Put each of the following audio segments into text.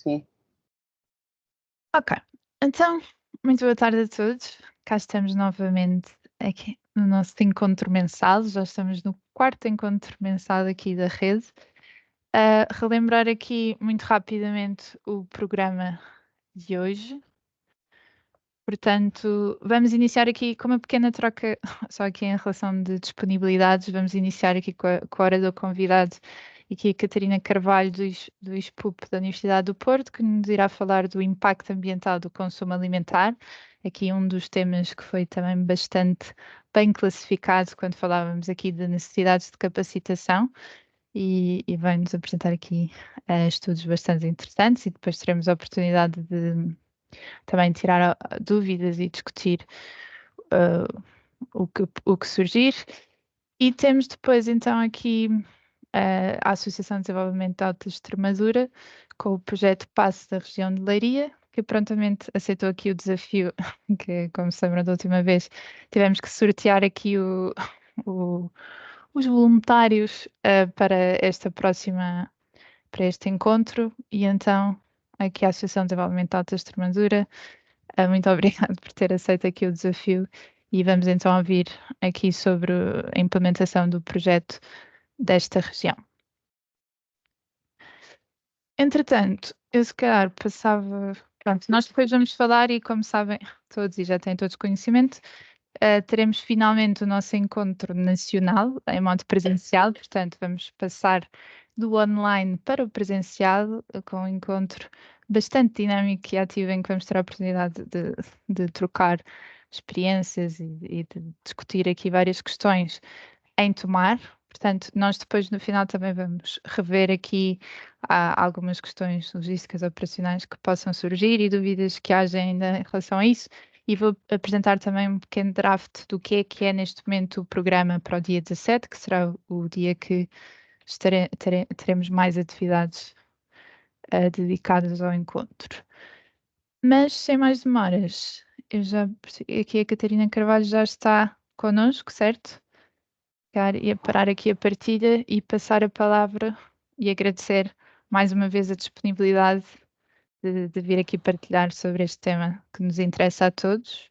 Sim. Ok, então, muito boa tarde a todos. Cá estamos novamente aqui no nosso encontro mensal. Já estamos no quarto encontro mensal aqui da rede. Relembrar aqui muito rapidamente o programa de hoje. Portanto, vamos iniciar aqui com uma pequena troca, só aqui em relação de disponibilidades. Vamos iniciar aqui com a hora do convidado, aqui a Catarina Carvalho, do ISPUP da Universidade do Porto, que nos irá falar do impacto ambiental do consumo alimentar. Aqui um dos temas que foi também bastante bem classificado quando falávamos aqui de necessidades de capacitação. E vai-nos apresentar aqui estudos bastante interessantes e depois teremos a oportunidade de também tirar dúvidas e discutir o que surgir. E temos depois então aqui a Associação de Desenvolvimento de Alta Extremadura, com o projeto Passo da região de Leiria, que prontamente aceitou aqui o desafio, que como se lembram da última vez, tivemos que sortear aqui os voluntários para para este encontro, e então aqui a Associação de Desenvolvimento de Alta Extremadura, muito obrigada por ter aceito aqui o desafio, e vamos então ouvir aqui sobre a implementação do projeto desta região. Entretanto, eu se calhar passava. Pronto, nós depois vamos falar e, como sabem todos e já têm todos conhecimento, teremos finalmente o nosso encontro nacional em modo presencial, portanto, vamos passar do online para o presencial, com um encontro bastante dinâmico e ativo em que vamos ter a oportunidade de trocar experiências e de discutir aqui várias questões em Tomar. Portanto, nós depois no final também vamos rever aqui algumas questões logísticas operacionais que possam surgir e dúvidas que haja ainda em relação a isso. E vou apresentar também um pequeno draft do que é neste momento o programa para o dia 17, que será o dia que teremos mais atividades dedicadas ao encontro. Mas, sem mais demoras, aqui a Catarina Carvalho já está connosco, certo? E a parar aqui a partilha e passar a palavra e agradecer mais uma vez a disponibilidade de vir aqui partilhar sobre este tema que nos interessa a todos.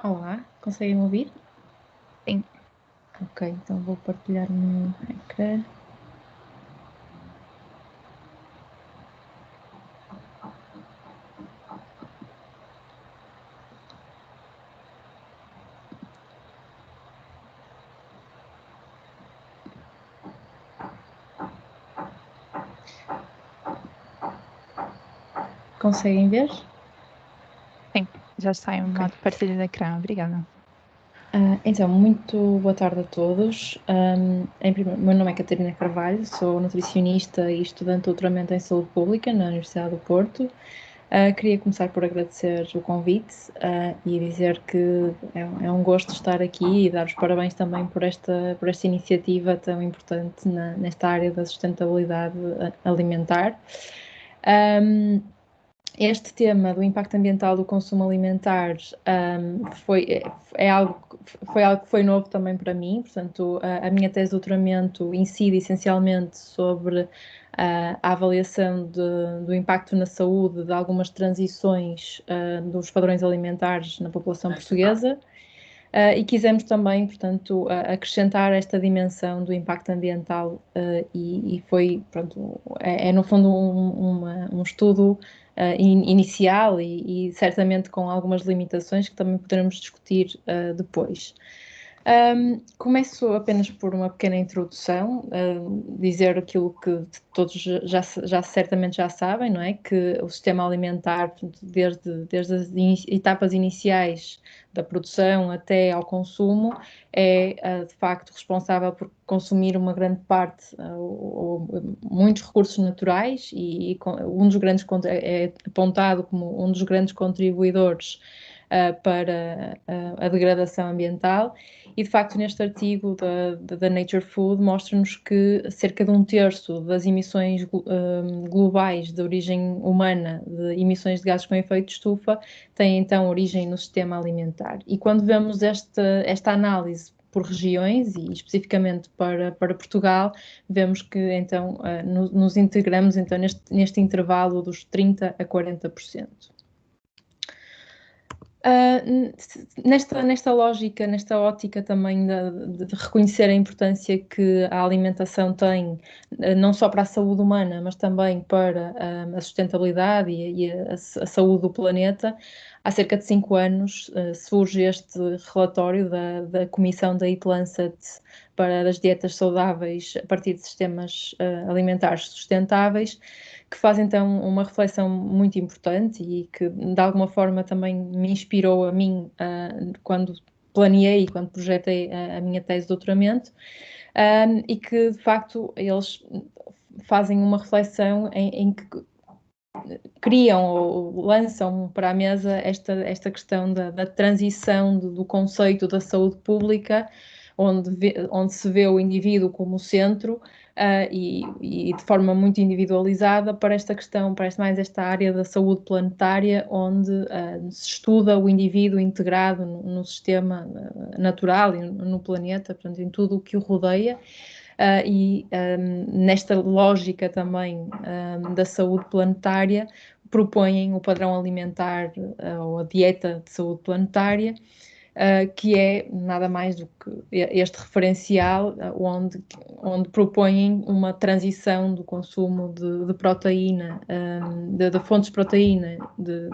Olá, conseguem me ouvir? Sim. Ok, então vou partilhar o meu ecrã. Conseguem ver? Sim, já está em modo de partilha de ecrã. Obrigada. Então, muito boa tarde a todos. Meu nome é Catarina Carvalho, sou nutricionista e estudante de doutoramento em saúde pública na Universidade do Porto. Queria começar por agradecer o convite e dizer que é um gosto estar aqui e dar os parabéns também por esta iniciativa tão importante nesta área da sustentabilidade alimentar. Este tema do impacto ambiental do consumo alimentar foi algo que foi novo também para mim. Portanto, a minha tese de doutoramento incide essencialmente sobre a avaliação do impacto na saúde de algumas transições dos padrões alimentares na população portuguesa. E quisemos também, portanto, acrescentar esta dimensão do impacto ambiental e foi, pronto, no fundo um estudo inicial e certamente com algumas limitações que também poderemos discutir depois. Começo apenas por uma pequena introdução, dizer aquilo que todos já certamente já sabem, não é? Que o sistema alimentar, desde as etapas iniciais da produção até ao consumo, é de facto responsável por consumir uma grande parte, ou muitos recursos naturais, e um dos grandes é apontado como um dos grandes contribuidores para a degradação ambiental. E de facto neste artigo da Nature Food mostra-nos que cerca de 1/3 das emissões globais de origem humana, de emissões de gases com efeito de estufa, tem então origem no sistema alimentar. E quando vemos esta análise por regiões e especificamente para Portugal, vemos que então nos integramos então neste intervalo dos 30% a 40%. Nesta lógica, nesta ótica também de reconhecer a importância que a alimentação tem, não só para a saúde humana, mas também para a sustentabilidade e a saúde do planeta, há cerca de 5 anos surge este relatório da Comissão da Eat Lancet para as dietas saudáveis a partir de sistemas alimentares sustentáveis, que faz então uma reflexão muito importante e que de alguma forma também me inspirou a mim quando planeei e quando projetei a minha tese de doutoramento, e que de facto eles fazem uma reflexão em que criam ou lançam para a mesa esta questão da transição do conceito da saúde pública, onde se vê o indivíduo como centro, e de forma muito individualizada, para esta questão, para mais esta área da saúde planetária, onde se estuda o indivíduo integrado no sistema natural e no planeta, portanto, em tudo o que o rodeia. Nesta lógica também da saúde planetária, propõem o padrão alimentar ou a dieta de saúde planetária, que é nada mais do que este referencial onde propõem uma transição do consumo de proteína, de fontes de proteína,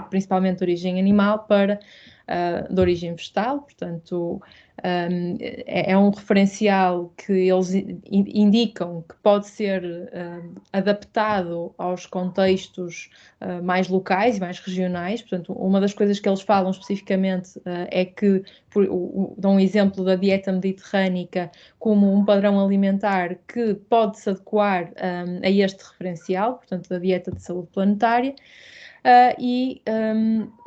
principalmente de origem animal, para de origem vegetal. Portanto, é um referencial que eles indicam que pode ser adaptado aos contextos mais locais e mais regionais. Portanto, uma das coisas que eles falam especificamente é que dão um exemplo da dieta mediterrânica como um padrão alimentar que pode se adequar a este referencial, portanto, da dieta de saúde planetária.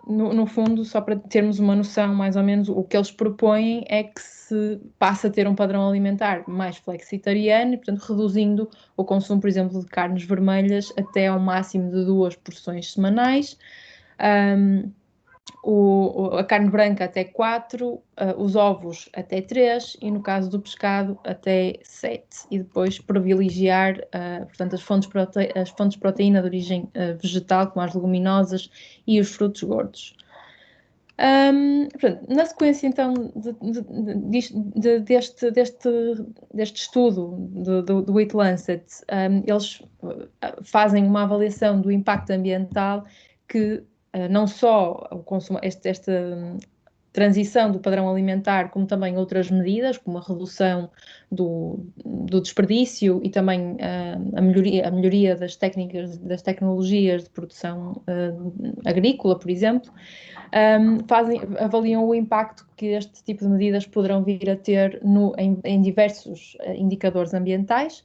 No fundo, só para termos uma noção, mais ou menos, o que eles propõem é que se passe a ter um padrão alimentar mais flexitariano, e, portanto, reduzindo o consumo, por exemplo, de carnes vermelhas até ao máximo de 2 porções semanais. A carne branca até 4, os ovos até 3 e no caso do pescado até 7. E depois privilegiar, portanto, as fontes de proteína de origem vegetal, como as leguminosas e os frutos gordos. Portanto, na sequência, então, deste estudo do Eat Lancet, eles fazem uma avaliação do impacto ambiental que não só o consumo, esta transição do padrão alimentar, como também outras medidas, como a redução do desperdício e também a melhoria das tecnologias de produção agrícola, por exemplo, avaliam o impacto que este tipo de medidas poderão vir a ter em diversos indicadores ambientais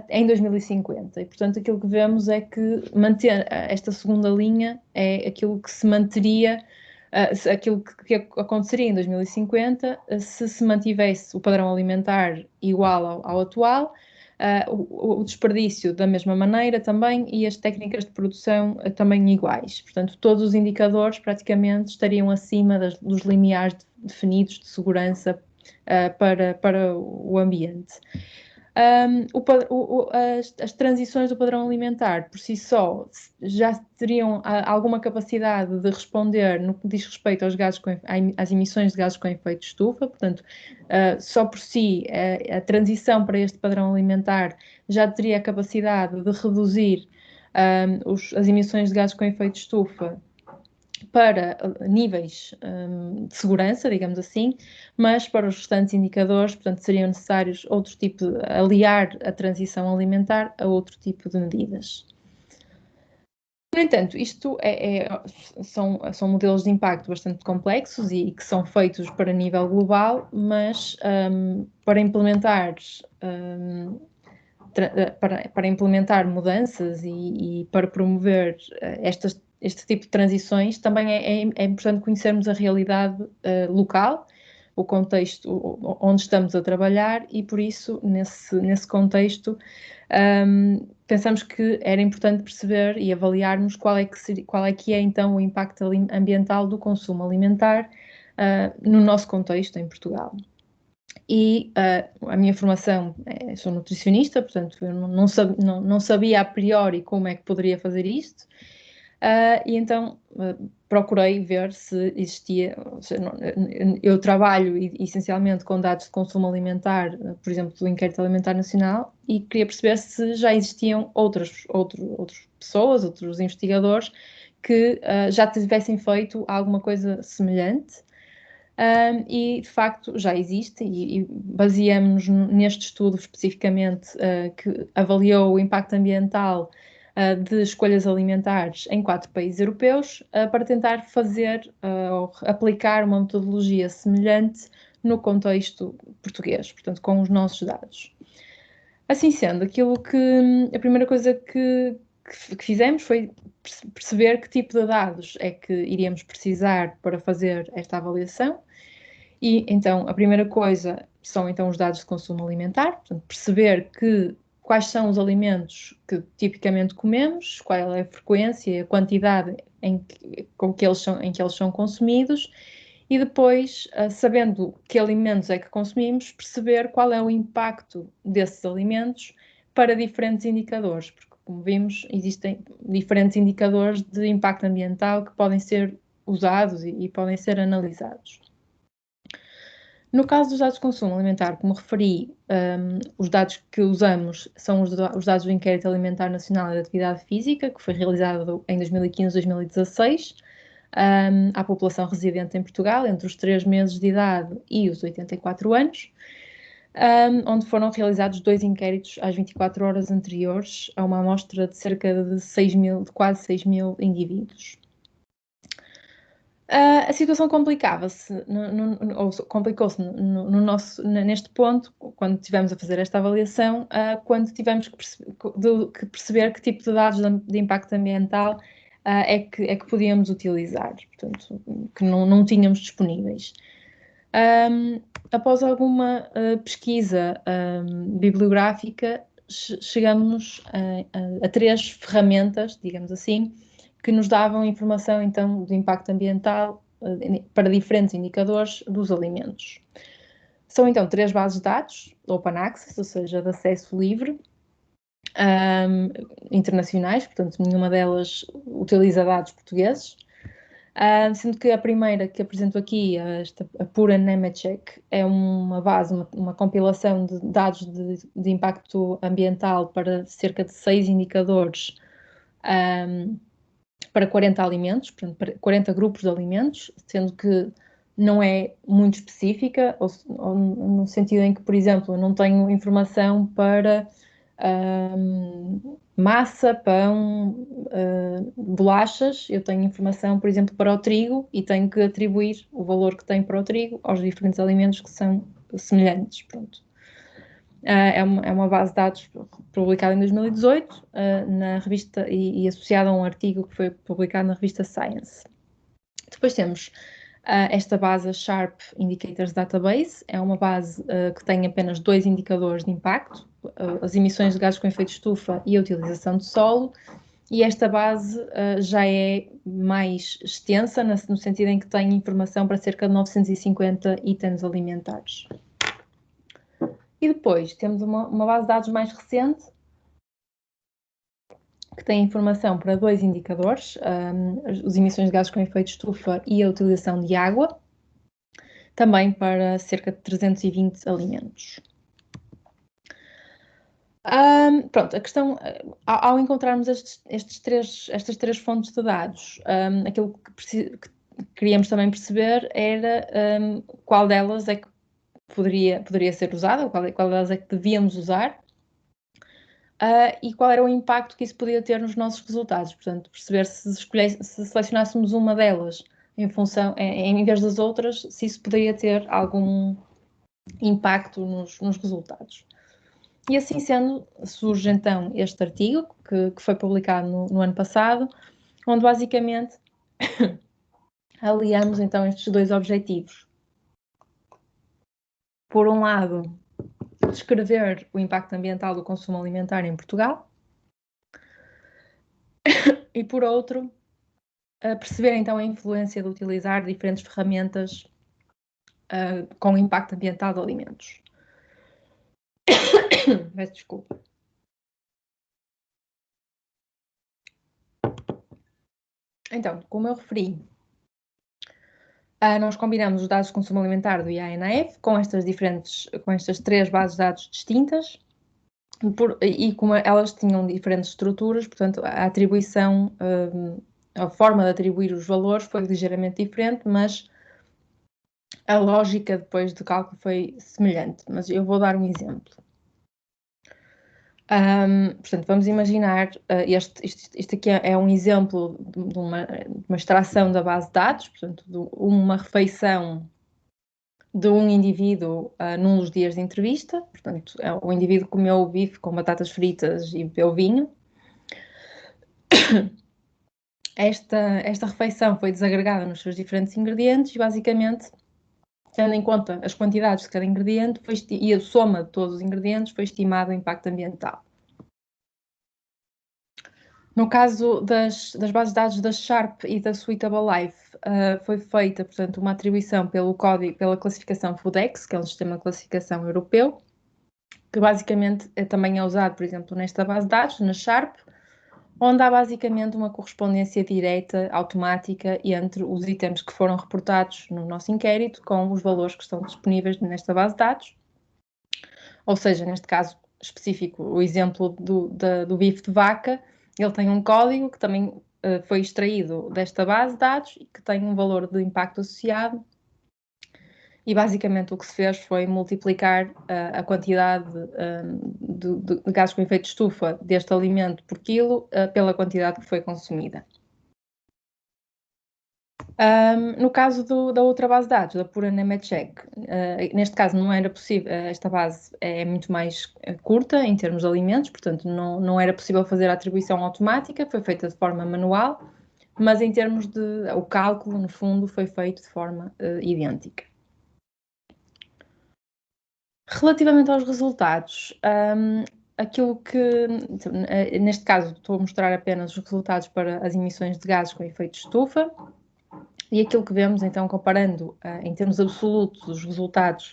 em 2050. E, portanto, aquilo que vemos é que manter esta segunda linha é aquilo que se manteria, aquilo que aconteceria em 2050 se mantivesse o padrão alimentar igual ao atual, o desperdício da mesma maneira também e as técnicas de produção também iguais. Portanto, todos os indicadores praticamente estariam acima dos limiares definidos de segurança para o ambiente. As transições do padrão alimentar por si só já teriam alguma capacidade de responder no que diz respeito às emissões de gases com efeito de estufa. Portanto, só por si a transição para este padrão alimentar já teria a capacidade de reduzir as emissões de gases com efeito de estufa para níveis de segurança, digamos assim, mas para os restantes indicadores, portanto, seriam necessários outro tipo aliar a transição alimentar a outro tipo de medidas. No entanto, isto são modelos de impacto bastante complexos e que são feitos para nível global, mas para implementar mudanças e para promover este tipo de transições, também é importante conhecermos a realidade local, o contexto onde estamos a trabalhar, e por isso, nesse contexto, pensamos que era importante perceber e avaliarmos qual é que é então o impacto ambiental do consumo alimentar no nosso contexto em Portugal. E a minha formação, sou nutricionista, portanto eu não sabia a priori como é que poderia fazer isto, e então procurei ver se existia. Eu trabalho essencialmente com dados de consumo alimentar, por exemplo, do Inquérito Alimentar Nacional, e queria perceber se já existiam outras pessoas, outros investigadores, que já tivessem feito alguma coisa semelhante. E de facto já existe, e baseamos neste estudo especificamente que avaliou o impacto ambiental de escolhas alimentares em 4 países europeus para tentar fazer ou aplicar uma metodologia semelhante no contexto português, portanto, com os nossos dados. Assim sendo, a primeira coisa que fizemos foi perceber que tipo de dados é que iríamos precisar para fazer esta avaliação. E então a primeira coisa são então os dados de consumo alimentar, portanto, perceber quais são os alimentos que tipicamente comemos, qual é a frequência e a quantidade em que eles são consumidos, e depois, sabendo que alimentos é que consumimos, perceber qual é o impacto desses alimentos para diferentes indicadores, porque, como vimos, existem diferentes indicadores de impacto ambiental que podem ser usados e podem ser analisados. No caso dos dados de consumo alimentar, como referi, os dados que usamos são os dados do Inquérito Alimentar Nacional e da Atividade Física, que foi realizado em 2015-2016, à população residente em Portugal, entre os 3 meses de idade e os 84 anos, onde foram realizados 2 inquéritos às 24 horas anteriores a uma amostra de cerca de quase 6 mil indivíduos. A situação complicava-se, ou complicou-se neste ponto, quando tivemos a fazer esta avaliação, quando tivemos que perceber que tipo de dados de impacto ambiental é que podíamos utilizar, portanto, que não tínhamos disponíveis. Após alguma pesquisa bibliográfica, chegamos a 3 ferramentas, digamos assim, que nos davam informação, então, do impacto ambiental para diferentes indicadores dos alimentos. São, então, 3 bases de dados, open access, ou seja, de acesso livre, internacionais, portanto, nenhuma delas utiliza dados portugueses, sendo que a primeira que apresento aqui, a Pura Nemetschek, é uma base, uma compilação de dados de impacto ambiental para cerca de 6 indicadores, para 40 alimentos, portanto, para 40 grupos de alimentos, sendo que não é muito específica, ou no sentido em que, por exemplo, eu não tenho informação para massa, pão, bolachas. Eu tenho informação, por exemplo, para o trigo, e tenho que atribuir o valor que tem para o trigo aos diferentes alimentos que são semelhantes. Pronto. É uma base de dados publicada em 2018 na revista e associada a um artigo que foi publicado na revista Science. Depois temos esta base, a Sharp Indicators Database. É uma base que tem apenas 2 indicadores de impacto, as emissões de gases com efeito de estufa e a utilização de solo. E esta base já é mais extensa, no sentido em que tem informação para cerca de 950 itens alimentares. E depois temos uma base de dados mais recente, que tem informação para 2 indicadores, as emissões de gases com efeito de estufa e a utilização de água, também para cerca de 320 alimentos. Pronto, a questão, ao encontrarmos estas 3 fontes de dados, aquilo que queríamos também perceber era qual delas é que poderia ser usada, qual delas é que devíamos usar, e qual era o impacto que isso podia ter nos nossos resultados. Portanto, perceber se selecionássemos uma delas em vez das outras, se isso poderia ter algum impacto nos resultados. E assim sendo, surge então este artigo que foi publicado no ano passado, onde basicamente aliamos então estes 2 objetivos. Por um lado, descrever o impacto ambiental do consumo alimentar em Portugal, e por outro, perceber então a influência de utilizar diferentes ferramentas com impacto ambiental de alimentos. Peço desculpa. Então, como eu referi, nós combinamos os dados de consumo alimentar do IANF com estas 3 bases de dados distintas, e como elas tinham diferentes estruturas, portanto, a atribuição, a forma de atribuir os valores foi ligeiramente diferente, mas a lógica depois do cálculo foi semelhante. Mas eu vou dar um exemplo. Portanto, vamos imaginar, isto aqui é um exemplo de uma extração da base de dados, portanto, de uma refeição de um indivíduo num dos dias de entrevista. Portanto, o indivíduo comeu bife com batatas fritas e bebeu vinho. Esta refeição foi desagregada nos seus diferentes ingredientes e, basicamente, tendo em conta as quantidades de cada ingrediente e a soma de todos os ingredientes, foi estimado o impacto ambiental. No caso das bases de dados da Sharp e da Suitable Life, foi feita, portanto, uma atribuição pela classificação FoodX, que é um sistema de classificação europeu, que basicamente também é usado, por exemplo, nesta base de dados, na Sharp, onde há basicamente uma correspondência direta, automática, entre os itens que foram reportados no nosso inquérito com os valores que estão disponíveis nesta base de dados. Ou seja, neste caso específico, o exemplo do bife de vaca, ele tem um código que também foi extraído desta base de dados e que tem um valor de impacto associado. E basicamente o que se fez foi multiplicar a quantidade de gases com efeito de estufa deste alimento por quilo pela quantidade que foi consumida. No caso da outra base de dados, da Pura Nemetschek, neste caso não era possível, esta base é muito mais curta em termos de alimentos, portanto não era possível fazer a atribuição automática, foi feita de forma manual, mas em termos o cálculo, no fundo, foi feito de forma idêntica. Relativamente aos resultados, aquilo que, neste caso, estou a mostrar apenas os resultados para as emissões de gases com efeito de estufa, e aquilo que vemos, então, comparando em termos absolutos os resultados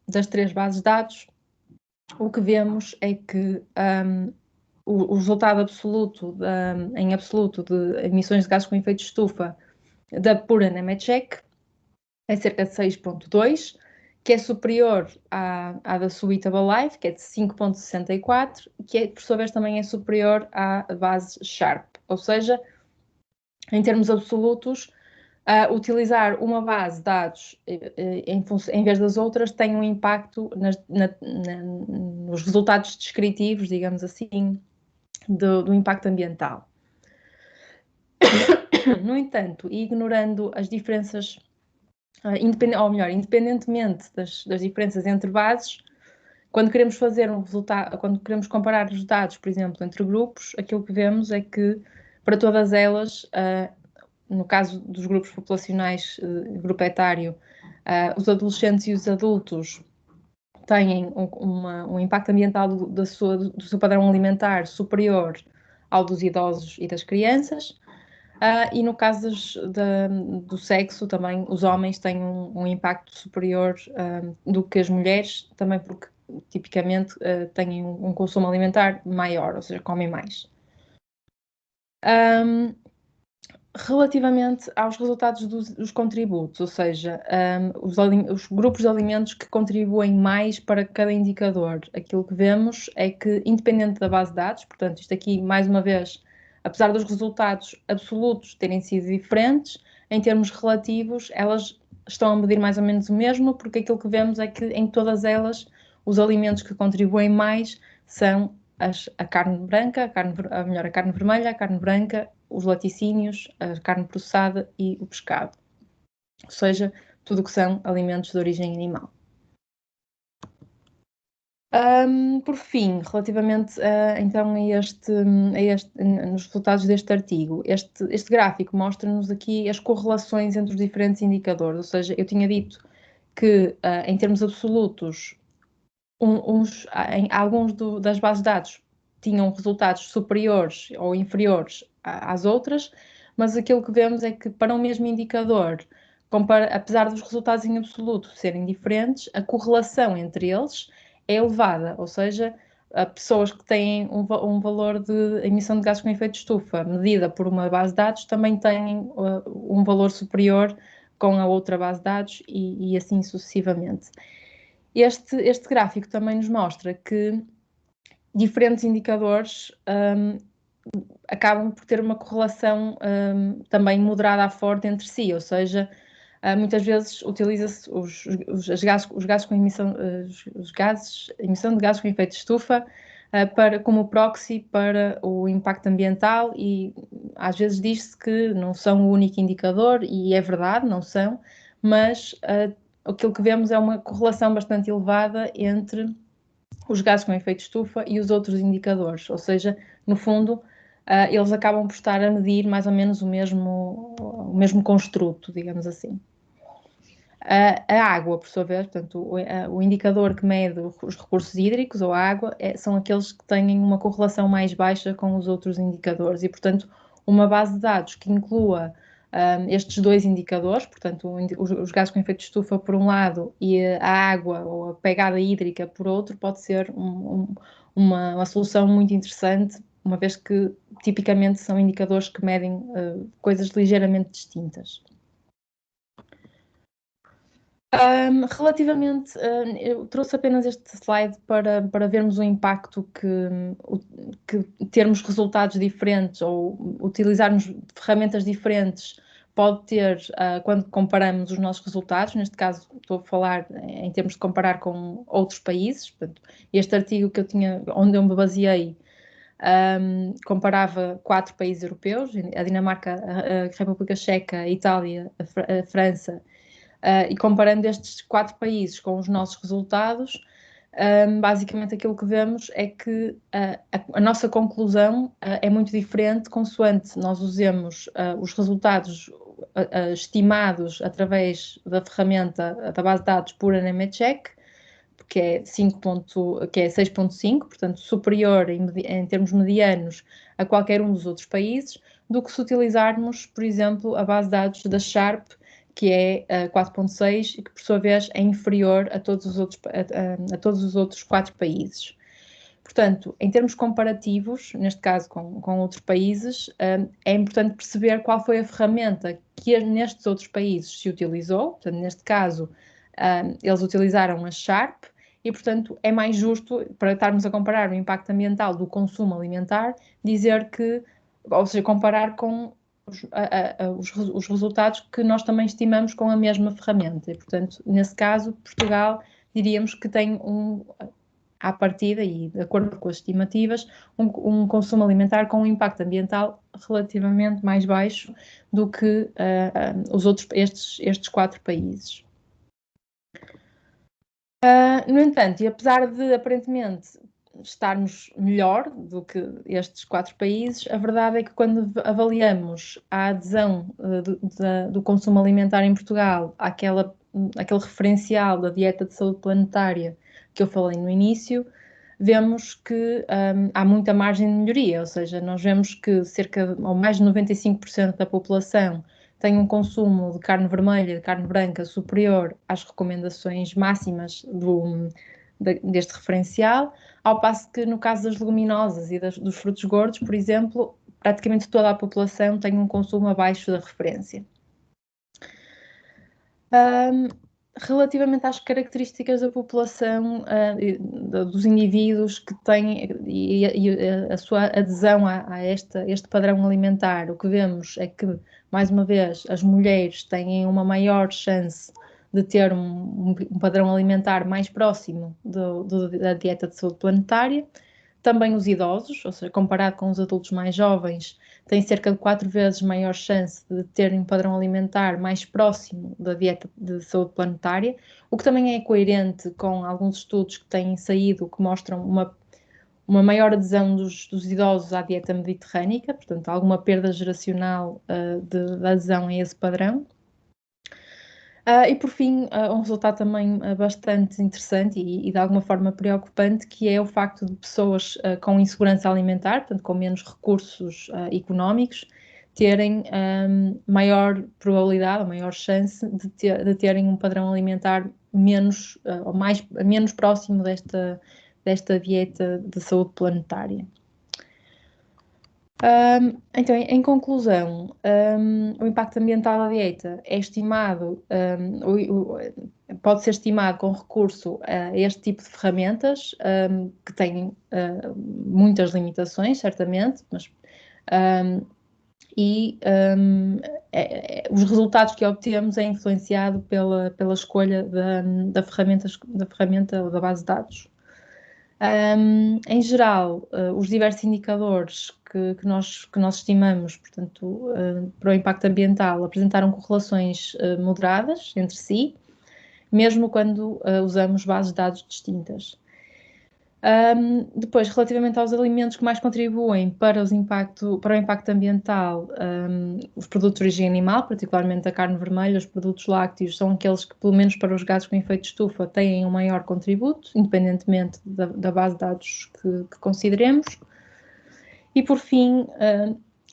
das 3 bases de dados, o que vemos é que o resultado absoluto, em absoluto, de emissões de gases com efeito de estufa da Pura Nemetschek é cerca de 6,2, que é superior à da Suitable Life, que é de 5,64, que por sua vez também é superior à base Sharp. Ou seja, em termos absolutos, utilizar uma base de dados em vez das outras tem um impacto nos resultados descritivos, digamos assim, do impacto ambiental. No entanto, ignorando as diferenças, independentemente das diferenças entre bases, quando queremos fazer quando queremos comparar os dados, por exemplo, entre grupos, aquilo que vemos é que para todas elas, no caso dos grupos populacionais, grupo etário, os adolescentes e os adultos têm um impacto ambiental do seu padrão alimentar superior ao dos idosos e das crianças. E no caso do sexo, também os homens têm um impacto superior do que as mulheres, também porque tipicamente têm um consumo alimentar maior, ou seja, comem mais. Relativamente aos resultados dos contributos, ou seja, os grupos de alimentos que contribuem mais para cada indicador, aquilo que vemos é que, independente da base de dados, portanto, isto aqui, mais uma vez, apesar dos resultados absolutos terem sido diferentes, em termos relativos, elas estão a medir mais ou menos o mesmo, porque aquilo que vemos é que em todas elas, os alimentos que contribuem mais são a carne branca, a carne vermelha, a carne branca, os laticínios, a carne processada e o pescado. Ou seja, tudo o que são alimentos de origem animal. Por fim, relativamente então nos resultados deste artigo, este gráfico mostra-nos aqui as correlações entre os diferentes indicadores, ou seja, eu tinha dito que em termos absolutos, alguns das bases de dados tinham resultados superiores ou inferiores às outras, mas aquilo que vemos é que para o mesmo indicador, apesar dos resultados em absoluto serem diferentes, a correlação entre eles é elevada, ou seja, pessoas que têm um valor de emissão de gases com efeito de estufa medida por uma base de dados também têm um valor superior com a outra base de dados e assim sucessivamente. Este gráfico também nos mostra que diferentes indicadores acabam por ter uma correlação também moderada a forte entre si, ou seja, muitas vezes utiliza-se os gases com emissão, emissão de gases com efeito de estufa como proxy para o impacto ambiental e às vezes diz-se que não são o único indicador e é verdade, não são, mas aquilo que vemos é uma correlação bastante elevada entre os gases com efeito de estufa e os outros indicadores, ou seja, no fundo, eles acabam por estar a medir mais ou menos o mesmo construto, digamos assim. A água, por sua vez, portanto, o indicador que mede os recursos hídricos ou a água são aqueles que têm uma correlação mais baixa com os outros indicadores e, portanto, uma base de dados que inclua estes dois indicadores, portanto, os gases com efeito de estufa por um lado e a água ou a pegada hídrica por outro, pode ser uma solução muito interessante, uma vez que tipicamente são indicadores que medem coisas ligeiramente distintas. Relativamente, eu trouxe apenas este slide para vermos o impacto que termos resultados diferentes ou utilizarmos ferramentas diferentes pode ter quando comparamos os nossos resultados. Neste caso, estou a falar em termos de comparar com outros países. Portanto, este artigo que eu tinha, onde eu me baseei, comparava 4 países europeus: a Dinamarca, a República Checa, a Itália, a França. E comparando estes 4 países com os nossos resultados, basicamente aquilo que vemos é que a nossa conclusão é muito diferente consoante nós usemos os resultados estimados através da ferramenta da base de dados pura Nemetschek, que é 6.5, portanto superior em termos medianos a qualquer um dos outros países, do que se utilizarmos, por exemplo, a base de dados da Sharp, que é 4.6 e que, por sua vez, é inferior a todos os outros 4 países. Portanto, em termos comparativos, neste caso com outros países, é importante perceber qual foi a ferramenta que nestes outros países se utilizou. Portanto, neste caso, eles utilizaram a Sharp e, portanto, é mais justo, para estarmos a comparar o impacto ambiental do consumo alimentar, dizer que, ou seja, comparar com os resultados que nós também estimamos com a mesma ferramenta. E, portanto, nesse caso, Portugal, diríamos que tem à partida e de acordo com as estimativas, um consumo alimentar com um impacto ambiental relativamente mais baixo do que estes 4 países. No entanto, e apesar de aparentemente estarmos melhor do que estes 4 países, a verdade é que quando avaliamos a adesão do consumo alimentar em Portugal aquele referencial da dieta de saúde planetária que eu falei no início, vemos que há muita margem de melhoria, ou seja, nós vemos que ou mais de 95% da população tem um consumo de carne vermelha e de carne branca superior às recomendações máximas deste referencial, ao passo que no caso das leguminosas e dos frutos gordos, por exemplo, praticamente toda a população tem um consumo abaixo da referência. Relativamente às características da população, dos indivíduos que têm e a sua adesão a este padrão alimentar, o que vemos é que, mais uma vez, as mulheres têm uma maior chance de ter um padrão alimentar mais próximo da dieta de saúde planetária. Também os idosos, ou seja, comparado com os adultos mais jovens, têm cerca de 4 vezes maior chance de terem um padrão alimentar mais próximo da dieta de saúde planetária, o que também é coerente com alguns estudos que têm saído que mostram uma maior adesão dos idosos à dieta mediterrânica, portanto, alguma perda geracional de adesão a esse padrão. E por fim, um resultado também bastante interessante e de alguma forma preocupante, que é o facto de pessoas com insegurança alimentar, portanto com menos recursos económicos, terem maior probabilidade, ou maior chance de terem um padrão alimentar menos próximo desta dieta de saúde planetária. Então, em conclusão, o impacto ambiental da dieta é estimado, pode ser estimado com recurso a este tipo de ferramentas, que têm muitas limitações, certamente, mas os resultados que obtemos é influenciado pela escolha da ferramenta ou da base de dados. Em geral, os diversos indicadores que nós estimamos, portanto, para o impacto ambiental, apresentaram correlações moderadas entre si, mesmo quando usamos bases de dados distintas. Depois, relativamente aos alimentos que mais contribuem para o impacto ambiental, os produtos de origem animal, particularmente a carne vermelha, os produtos lácteos, são aqueles que, pelo menos para os gases com efeito de estufa, têm um maior contributo, independentemente da base de dados que consideremos. E, por fim,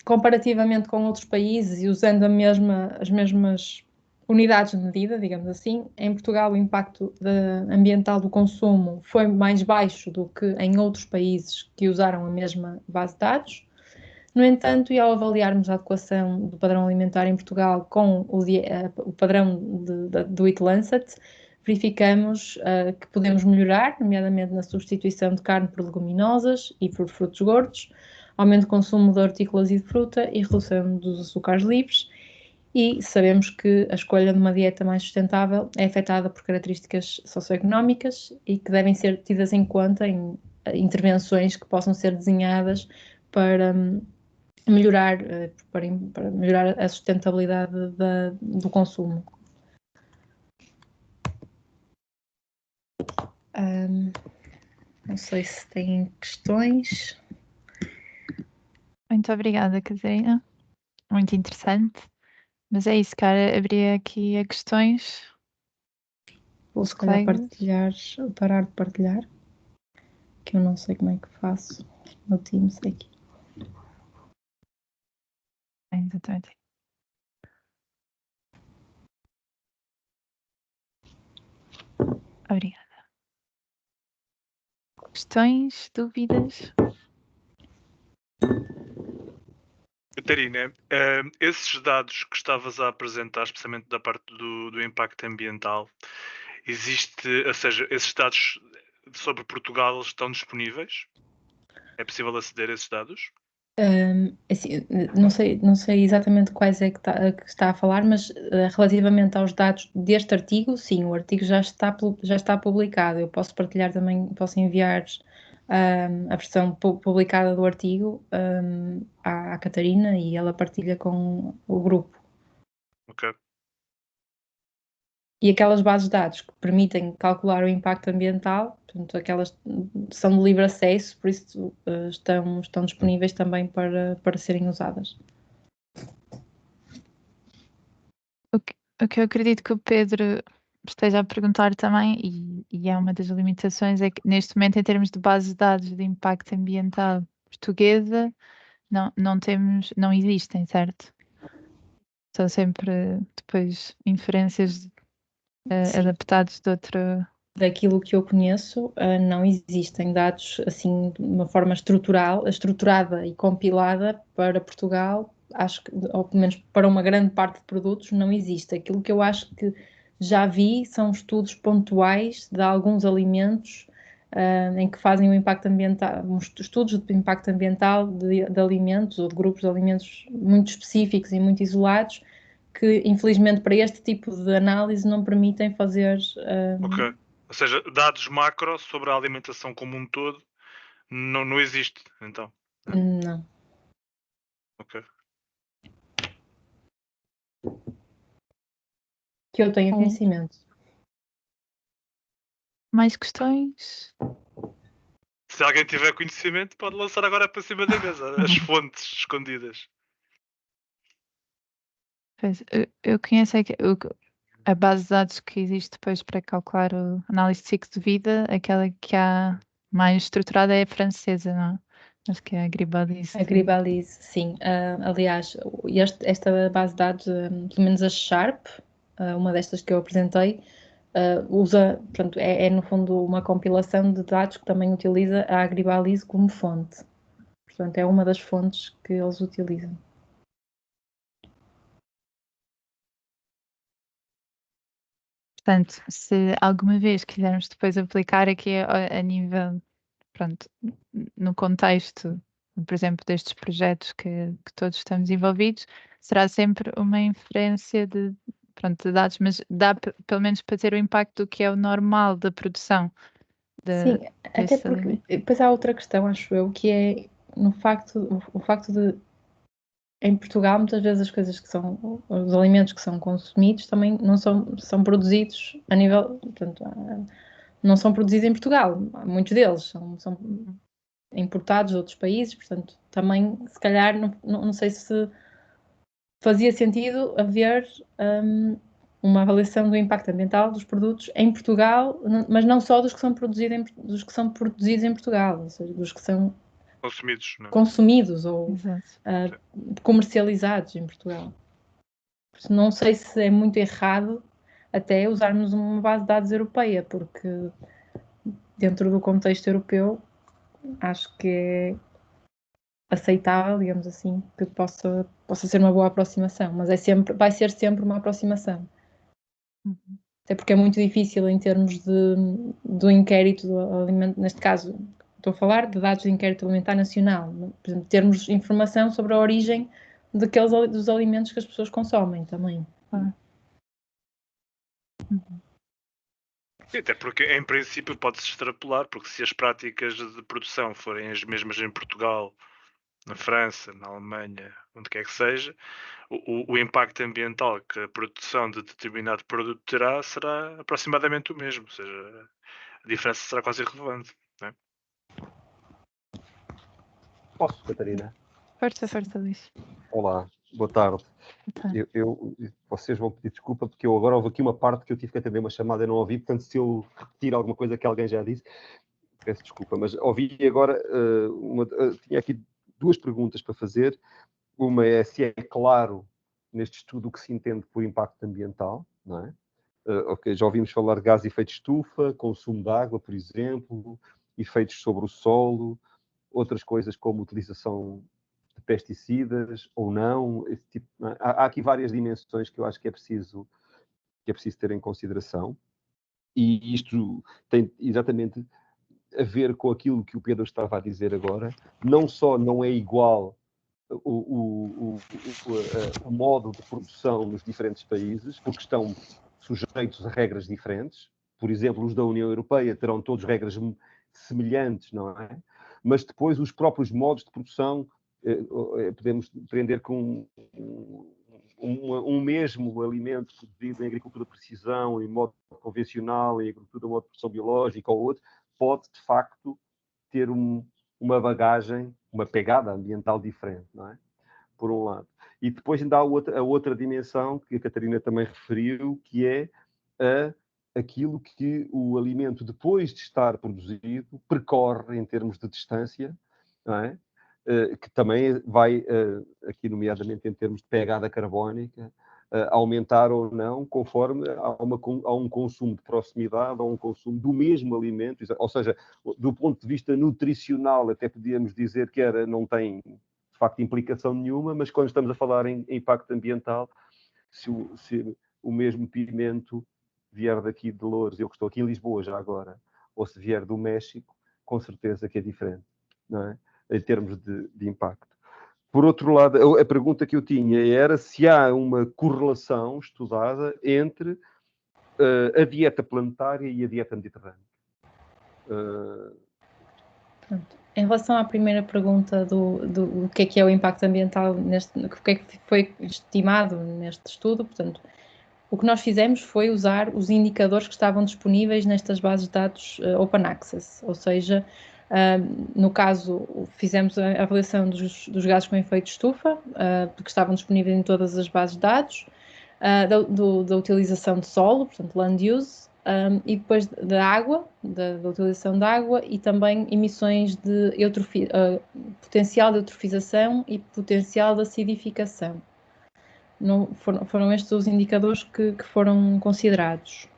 comparativamente com outros países e usando as mesmas unidades de medida, digamos assim, em Portugal o impacto ambiental do consumo foi mais baixo do que em outros países que usaram a mesma base de dados. No entanto, e ao avaliarmos a adequação do padrão alimentar em Portugal com o padrão do Eat Lancet, verificamos que podemos melhorar, nomeadamente na substituição de carne por leguminosas e por frutos gordos, aumento do consumo de hortícolas e de fruta e redução dos açúcares livres. E sabemos que a escolha de uma dieta mais sustentável é afetada por características socioeconómicas e que devem ser tidas em conta em intervenções que possam ser desenhadas para melhorar a sustentabilidade do consumo. Não sei se têm questões. Muito obrigada, Catarina. Muito interessante. Mas é isso, cara. Abria aqui a questões. Vou se calhar parar de partilhar, que eu não sei como é que faço no Teams aqui. Exatamente. Obrigada. Questões, dúvidas? Catarina, esses dados que estavas a apresentar, especialmente da parte do impacto ambiental, ou seja, esses dados sobre Portugal estão disponíveis? É possível aceder a esses dados? Assim, não sei exatamente quais é que está a falar, mas relativamente aos dados deste artigo, sim, o artigo já está publicado. Eu posso partilhar também, posso enviar a versão publicada do artigo à Catarina e ela partilha com o grupo. Ok. E aquelas bases de dados que permitem calcular o impacto ambiental, portanto, aquelas são de livre acesso, por isso estão disponíveis também para serem usadas. O que eu acredito que o Pedro esteja a perguntar também, e é uma das limitações, é que neste momento, em termos de base de dados de impacto ambiental portuguesa, não existem, certo? São sempre depois inferências adaptados de outra. Daquilo que eu conheço, não existem dados assim de uma forma estruturada e compilada para Portugal. Acho que, ou pelo menos para uma grande parte de produtos, não existe. Aquilo que eu acho que já vi são estudos pontuais de alguns alimentos em que fazem o impacto ambiental, estudos de impacto ambiental de alimentos ou de grupos de alimentos muito específicos e muito isolados, que infelizmente para este tipo de análise não permitem fazer. Ok. Ou seja, dados macro sobre a alimentação como um todo não existe, então? Não. Ok. Que eu tenha conhecimento. Mais questões? Se alguém tiver conhecimento, pode lançar agora para cima da mesa as fontes escondidas. Pois, eu conheço a base de dados que existe depois para calcular a análise de ciclo de vida, aquela que há mais estruturada é a francesa, não é? Acho que é a Agribalize. A Gribalize, sim. Aliás, esta base de dados, pelo menos a Sharp, uma destas que eu apresentei, usa, portanto, é no fundo uma compilação de dados que também utiliza a Agribalize como fonte. Portanto, é uma das fontes que eles utilizam. Portanto, se alguma vez quisermos depois aplicar aqui a nível, pronto, no contexto, por exemplo, destes projetos que todos estamos envolvidos, será sempre uma inferência de, pronto, de dados, mas dá pelo menos para ter o impacto do que é o normal da produção. Sim, até porque depois há outra questão, acho eu, que é o facto de em Portugal muitas vezes as coisas que são, os alimentos que são consumidos também não são produzidos a nível, portanto, não são produzidos em Portugal, muitos deles são importados de outros países, portanto, também se calhar não sei se fazia sentido haver uma avaliação do impacto ambiental dos produtos em Portugal, mas não só dos que são produzidos em Portugal, ou seja, dos que são consumidos ou comercializados em Portugal. Não sei se é muito errado até usarmos uma base de dados europeia, porque dentro do contexto europeu acho que é aceitável, digamos assim, que possa ser uma boa aproximação, mas vai ser sempre uma aproximação. Até porque é muito difícil em termos do inquérito do alimento, neste caso estou a falar de dados de inquérito alimentar nacional, por exemplo, termos informação sobre a origem dos alimentos que as pessoas consomem também. Até porque, em princípio, pode-se extrapolar, porque se as práticas de produção forem as mesmas em Portugal, na França, na Alemanha, onde quer que seja, o impacto ambiental que a produção de determinado produto terá será aproximadamente o mesmo, ou seja, a diferença será quase irrelevante. Não é? Posso, Catarina? Força, Luís. Olá, boa tarde. Vocês vão pedir desculpa porque agora houve aqui uma parte que eu tive que atender uma chamada e não ouvi, portanto, se eu repetir alguma coisa que alguém já disse, peço desculpa, mas ouvi agora, tinha aqui duas perguntas para fazer. Uma é se é claro neste estudo o que se entende por impacto ambiental, não é? Ok, já ouvimos falar de gás de efeito de estufa, consumo de água, por exemplo, efeitos sobre o solo, outras coisas como utilização de pesticidas ou não, esse tipo, não é? Há aqui várias dimensões que eu acho que é preciso ter em consideração, e isto tem exatamente a ver com aquilo que o Pedro estava a dizer agora. Não só não é igual o modo de produção nos diferentes países, porque estão sujeitos a regras diferentes. Por exemplo, os da União Europeia terão todos regras semelhantes, não é? Mas depois os próprios modos de produção, podemos prender com um mesmo alimento produzido em agricultura de precisão, em modo convencional, em agricultura de modo de produção biológica ou outro, pode, de facto, ter uma bagagem, uma pegada ambiental diferente, não é? Por um lado. E depois ainda há a outra dimensão, que a Catarina também referiu, que é aquilo que o alimento, depois de estar produzido, percorre em termos de distância, não é? Que também vai, aqui nomeadamente em termos de pegada carbónica, aumentar ou não, conforme há um consumo de proximidade, ou um consumo do mesmo alimento, ou seja, do ponto de vista nutricional, até podíamos dizer que não tem, de facto, implicação nenhuma, mas quando estamos a falar em impacto ambiental, se o mesmo pimento vier daqui de Loures, eu que estou aqui em Lisboa já agora, ou se vier do México, com certeza que é diferente, não é? Em termos de impacto. Por outro lado, a pergunta que eu tinha era se há uma correlação estudada entre a dieta planetária e a dieta mediterrânea. Pronto. Em relação à primeira pergunta do que é o impacto ambiental, o que é que foi estimado neste estudo, portanto, o que nós fizemos foi usar os indicadores que estavam disponíveis nestas bases de dados Open Access, ou seja, no caso, fizemos a avaliação dos gases com efeito de estufa, que estavam disponíveis em todas as bases de dados, da utilização de solo, portanto, land use, e depois da água, da utilização da água, e também emissões de potencial de eutrofização e potencial de acidificação. Foram estes os indicadores que foram considerados.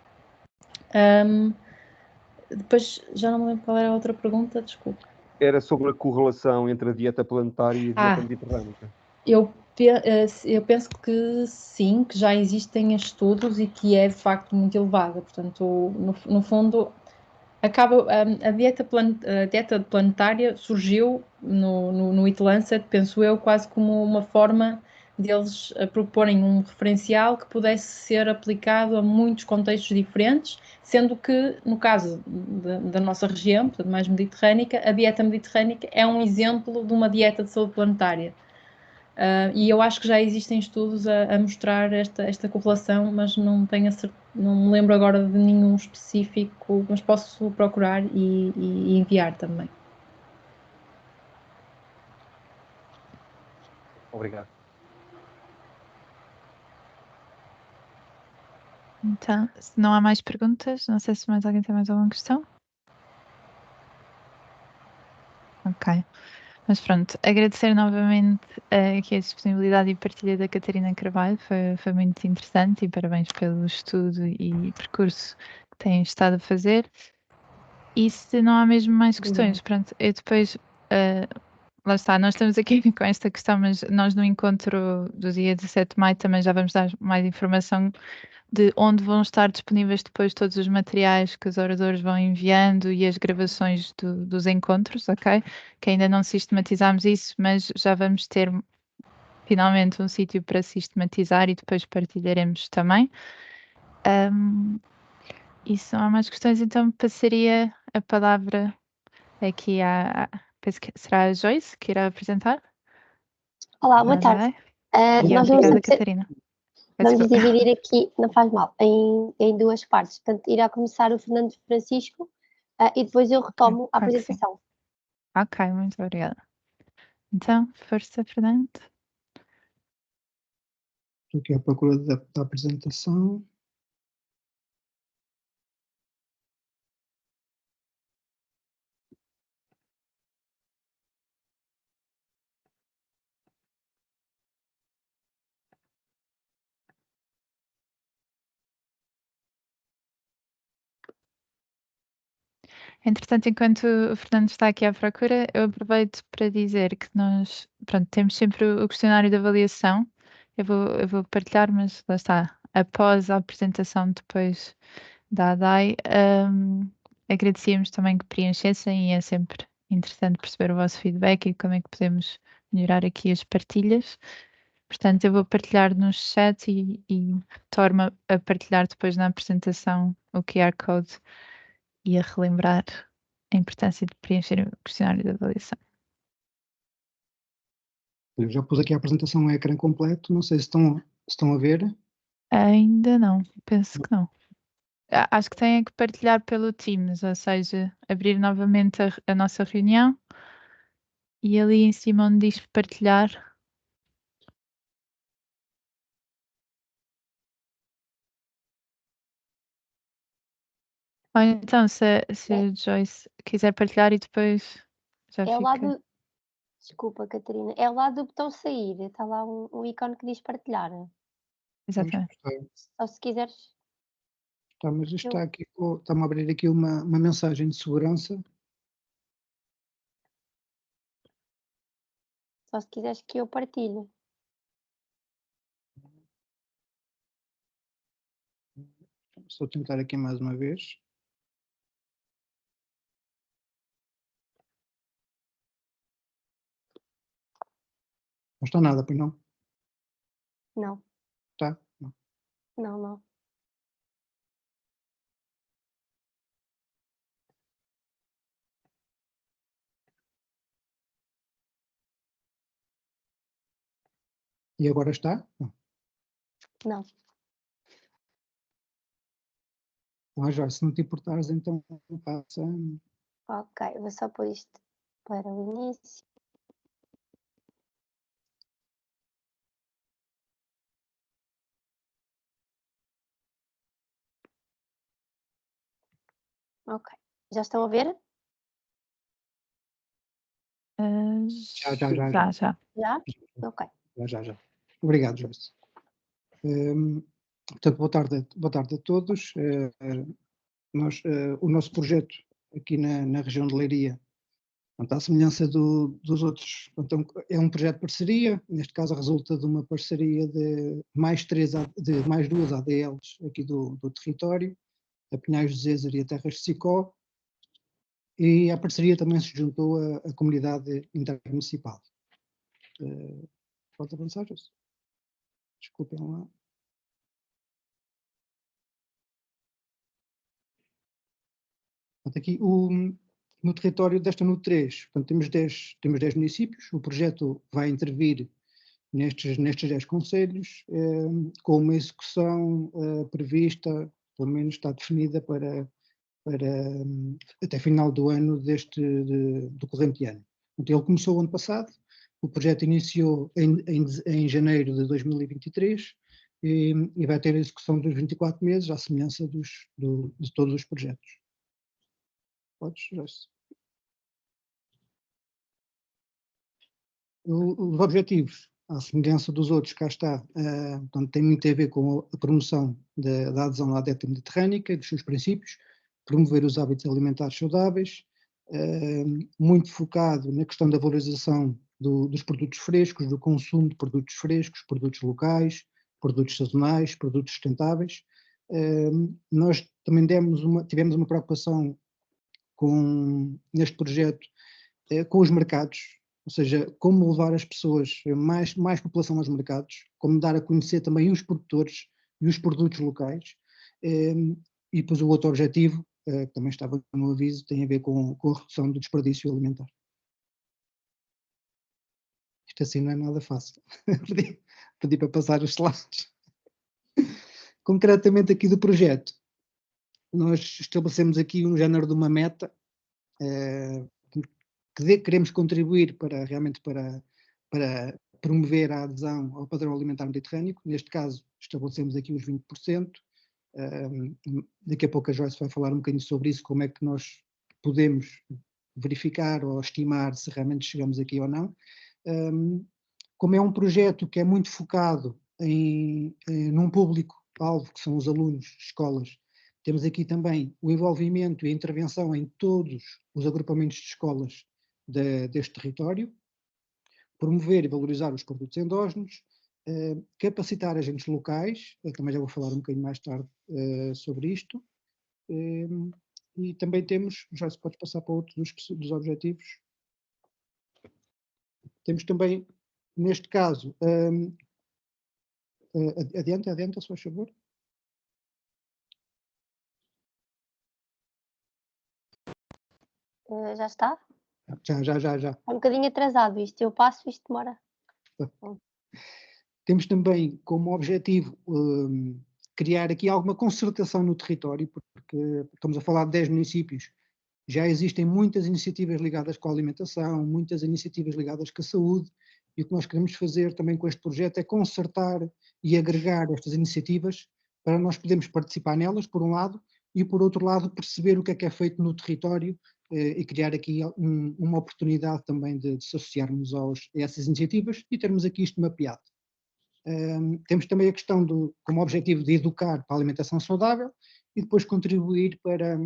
Depois, já não me lembro qual era a outra pergunta, desculpe. Era sobre a correlação entre a dieta planetária e a dieta mediterrânica. Eu penso que sim, que já existem estudos e que é de facto muito elevada. Portanto, no fundo, a dieta planetária surgiu no Eat Lancet, penso eu, quase como uma forma deles proporem um referencial que pudesse ser aplicado a muitos contextos diferentes, sendo que, no caso da nossa região, portanto, mais mediterrânica, a dieta mediterrânica é um exemplo de uma dieta de saúde planetária. E eu acho que já existem estudos a mostrar esta correlação, mas não me lembro agora de nenhum específico, mas posso procurar e enviar também. Obrigado. Então, se não há mais perguntas, não sei se mais alguém tem mais alguma questão. Ok. Mas pronto, agradecer novamente aqui a disponibilidade e partilha da Catarina Carvalho, foi muito interessante e parabéns pelo estudo e percurso que têm estado a fazer. E se não há mesmo mais questões, pronto, eu depois, lá está, nós estamos aqui com esta questão, mas nós no encontro do dia 17 de maio também já vamos dar mais informação de onde vão estar disponíveis depois todos os materiais que os oradores vão enviando e as gravações dos encontros, ok? Que ainda não sistematizámos isso, mas já vamos ter finalmente um sítio para sistematizar e depois partilharemos também. E se não há mais questões, então passaria a palavra aqui penso que será a Joyce que irá apresentar. Olá, boa tarde. Nós obrigada, Catarina. Vamos dividir aqui, não faz mal, em duas partes. Portanto, irá começar o Fernando Francisco e depois eu retomo a apresentação. Ok, muito obrigada. Então, força, Fernando. Estou aqui à procura da apresentação. Entretanto, enquanto o Fernando está aqui à procura, eu aproveito para dizer que nós, pronto, temos sempre o questionário de avaliação. Eu vou partilhar, mas lá está, após a apresentação depois da ADAI, agradecíamos também que preenchessem e é sempre interessante perceber o vosso feedback e como é que podemos melhorar aqui as partilhas. Portanto, eu vou partilhar no chat e retorno a partilhar depois na apresentação o QR Code e a relembrar a importância de preencher o questionário de avaliação. Eu já pus aqui a apresentação no ecrã completo, não sei se estão a ver. Ainda não, penso que não. Acho que têm que partilhar pelo Teams, ou seja, abrir novamente a nossa reunião e ali em cima onde diz partilhar. Ou então, se a Joyce quiser partilhar e depois já É fica. ao lado, desculpa, Catarina, é ao lado do botão sair, está lá um ícone que diz partilhar. Exatamente. Ou se quiseres. Mas isto está aqui, está-me a abrir aqui uma mensagem de segurança. Só se quiseres que eu partilhe. Estou a tentar aqui mais uma vez. Não está nada, pois não? Não. Está? Não, não. E agora está? Não. Então, Jorge, se não te importares, então passa. Ok, vou só pôr isto para o início. Ok. Já estão a ver? Já. Já. Já? Ok. Já. Obrigado, Joyce. Portanto, boa tarde a todos. O nosso projeto aqui na região de Leiria, portanto, à semelhança dos outros, portanto, é um projeto de parceria, neste caso resulta de uma parceria de mais duas ADLs aqui do território, a Pinhais de Zézer e a Terras de Sicó, e a parceria também se juntou à comunidade intermunicipal. Pode avançar, José? Desculpem lá. Portanto, aqui no território desta NUT 3, portanto, temos 10 municípios, o projeto vai intervir nestes 10 concelhos, com uma execução prevista, pelo menos está definida para até final do ano do corrente ano. Então, ele começou o ano passado, o projeto iniciou em janeiro de 2023 e vai ter a execução dos 24 meses, à semelhança de todos os projetos. Podes, Joyce. Os objetivos, à semelhança dos outros, cá está, portanto, tem muito a ver com a promoção da adesão à dieta mediterrânica e dos seus princípios, promover os hábitos alimentares saudáveis, muito focado na questão da valorização dos produtos frescos, do consumo de produtos frescos, produtos locais, produtos sazonais, produtos sustentáveis. Nós também tivemos uma preocupação neste projeto com os mercados, ou seja, como levar as pessoas, mais população aos mercados, como dar a conhecer também os produtores e os produtos locais. E depois o outro objetivo, que também estava no aviso, tem a ver com a redução do desperdício alimentar. Isto assim não é nada fácil. Pedi para passar os slides. Concretamente aqui do projeto, nós estabelecemos aqui um género de uma meta, que queremos contribuir realmente para promover a adesão ao padrão alimentar mediterrâneo. Neste caso, estabelecemos aqui os 20%. Daqui a pouco a Joyce vai falar um bocadinho sobre isso, como é que nós podemos verificar ou estimar se realmente chegamos aqui ou não. Como é um projeto que é muito focado num público-alvo, que são os alunos de escolas, temos aqui também o envolvimento e a intervenção em todos os agrupamentos de escolas deste território, promover e valorizar os produtos endógenos, capacitar agentes locais, eu também já vou falar um bocadinho mais tarde sobre isto, e também temos, já se pode passar para outros dos objetivos, temos também, neste caso, adianta, se faz favor. Já está? Já. É um bocadinho atrasado isto, eu passo, isto demora. Temos também como objetivo criar aqui alguma concertação no território, porque estamos a falar de 10 municípios, já existem muitas iniciativas ligadas com a alimentação, muitas iniciativas ligadas com a saúde, e o que nós queremos fazer também com este projeto é concertar e agregar estas iniciativas para nós podermos participar nelas, por um lado, e por outro lado perceber o que é feito no território e criar aqui uma oportunidade também de se associarmos a essas iniciativas e termos aqui isto mapeado. Temos também a questão como objetivo de educar para a alimentação saudável e depois contribuir para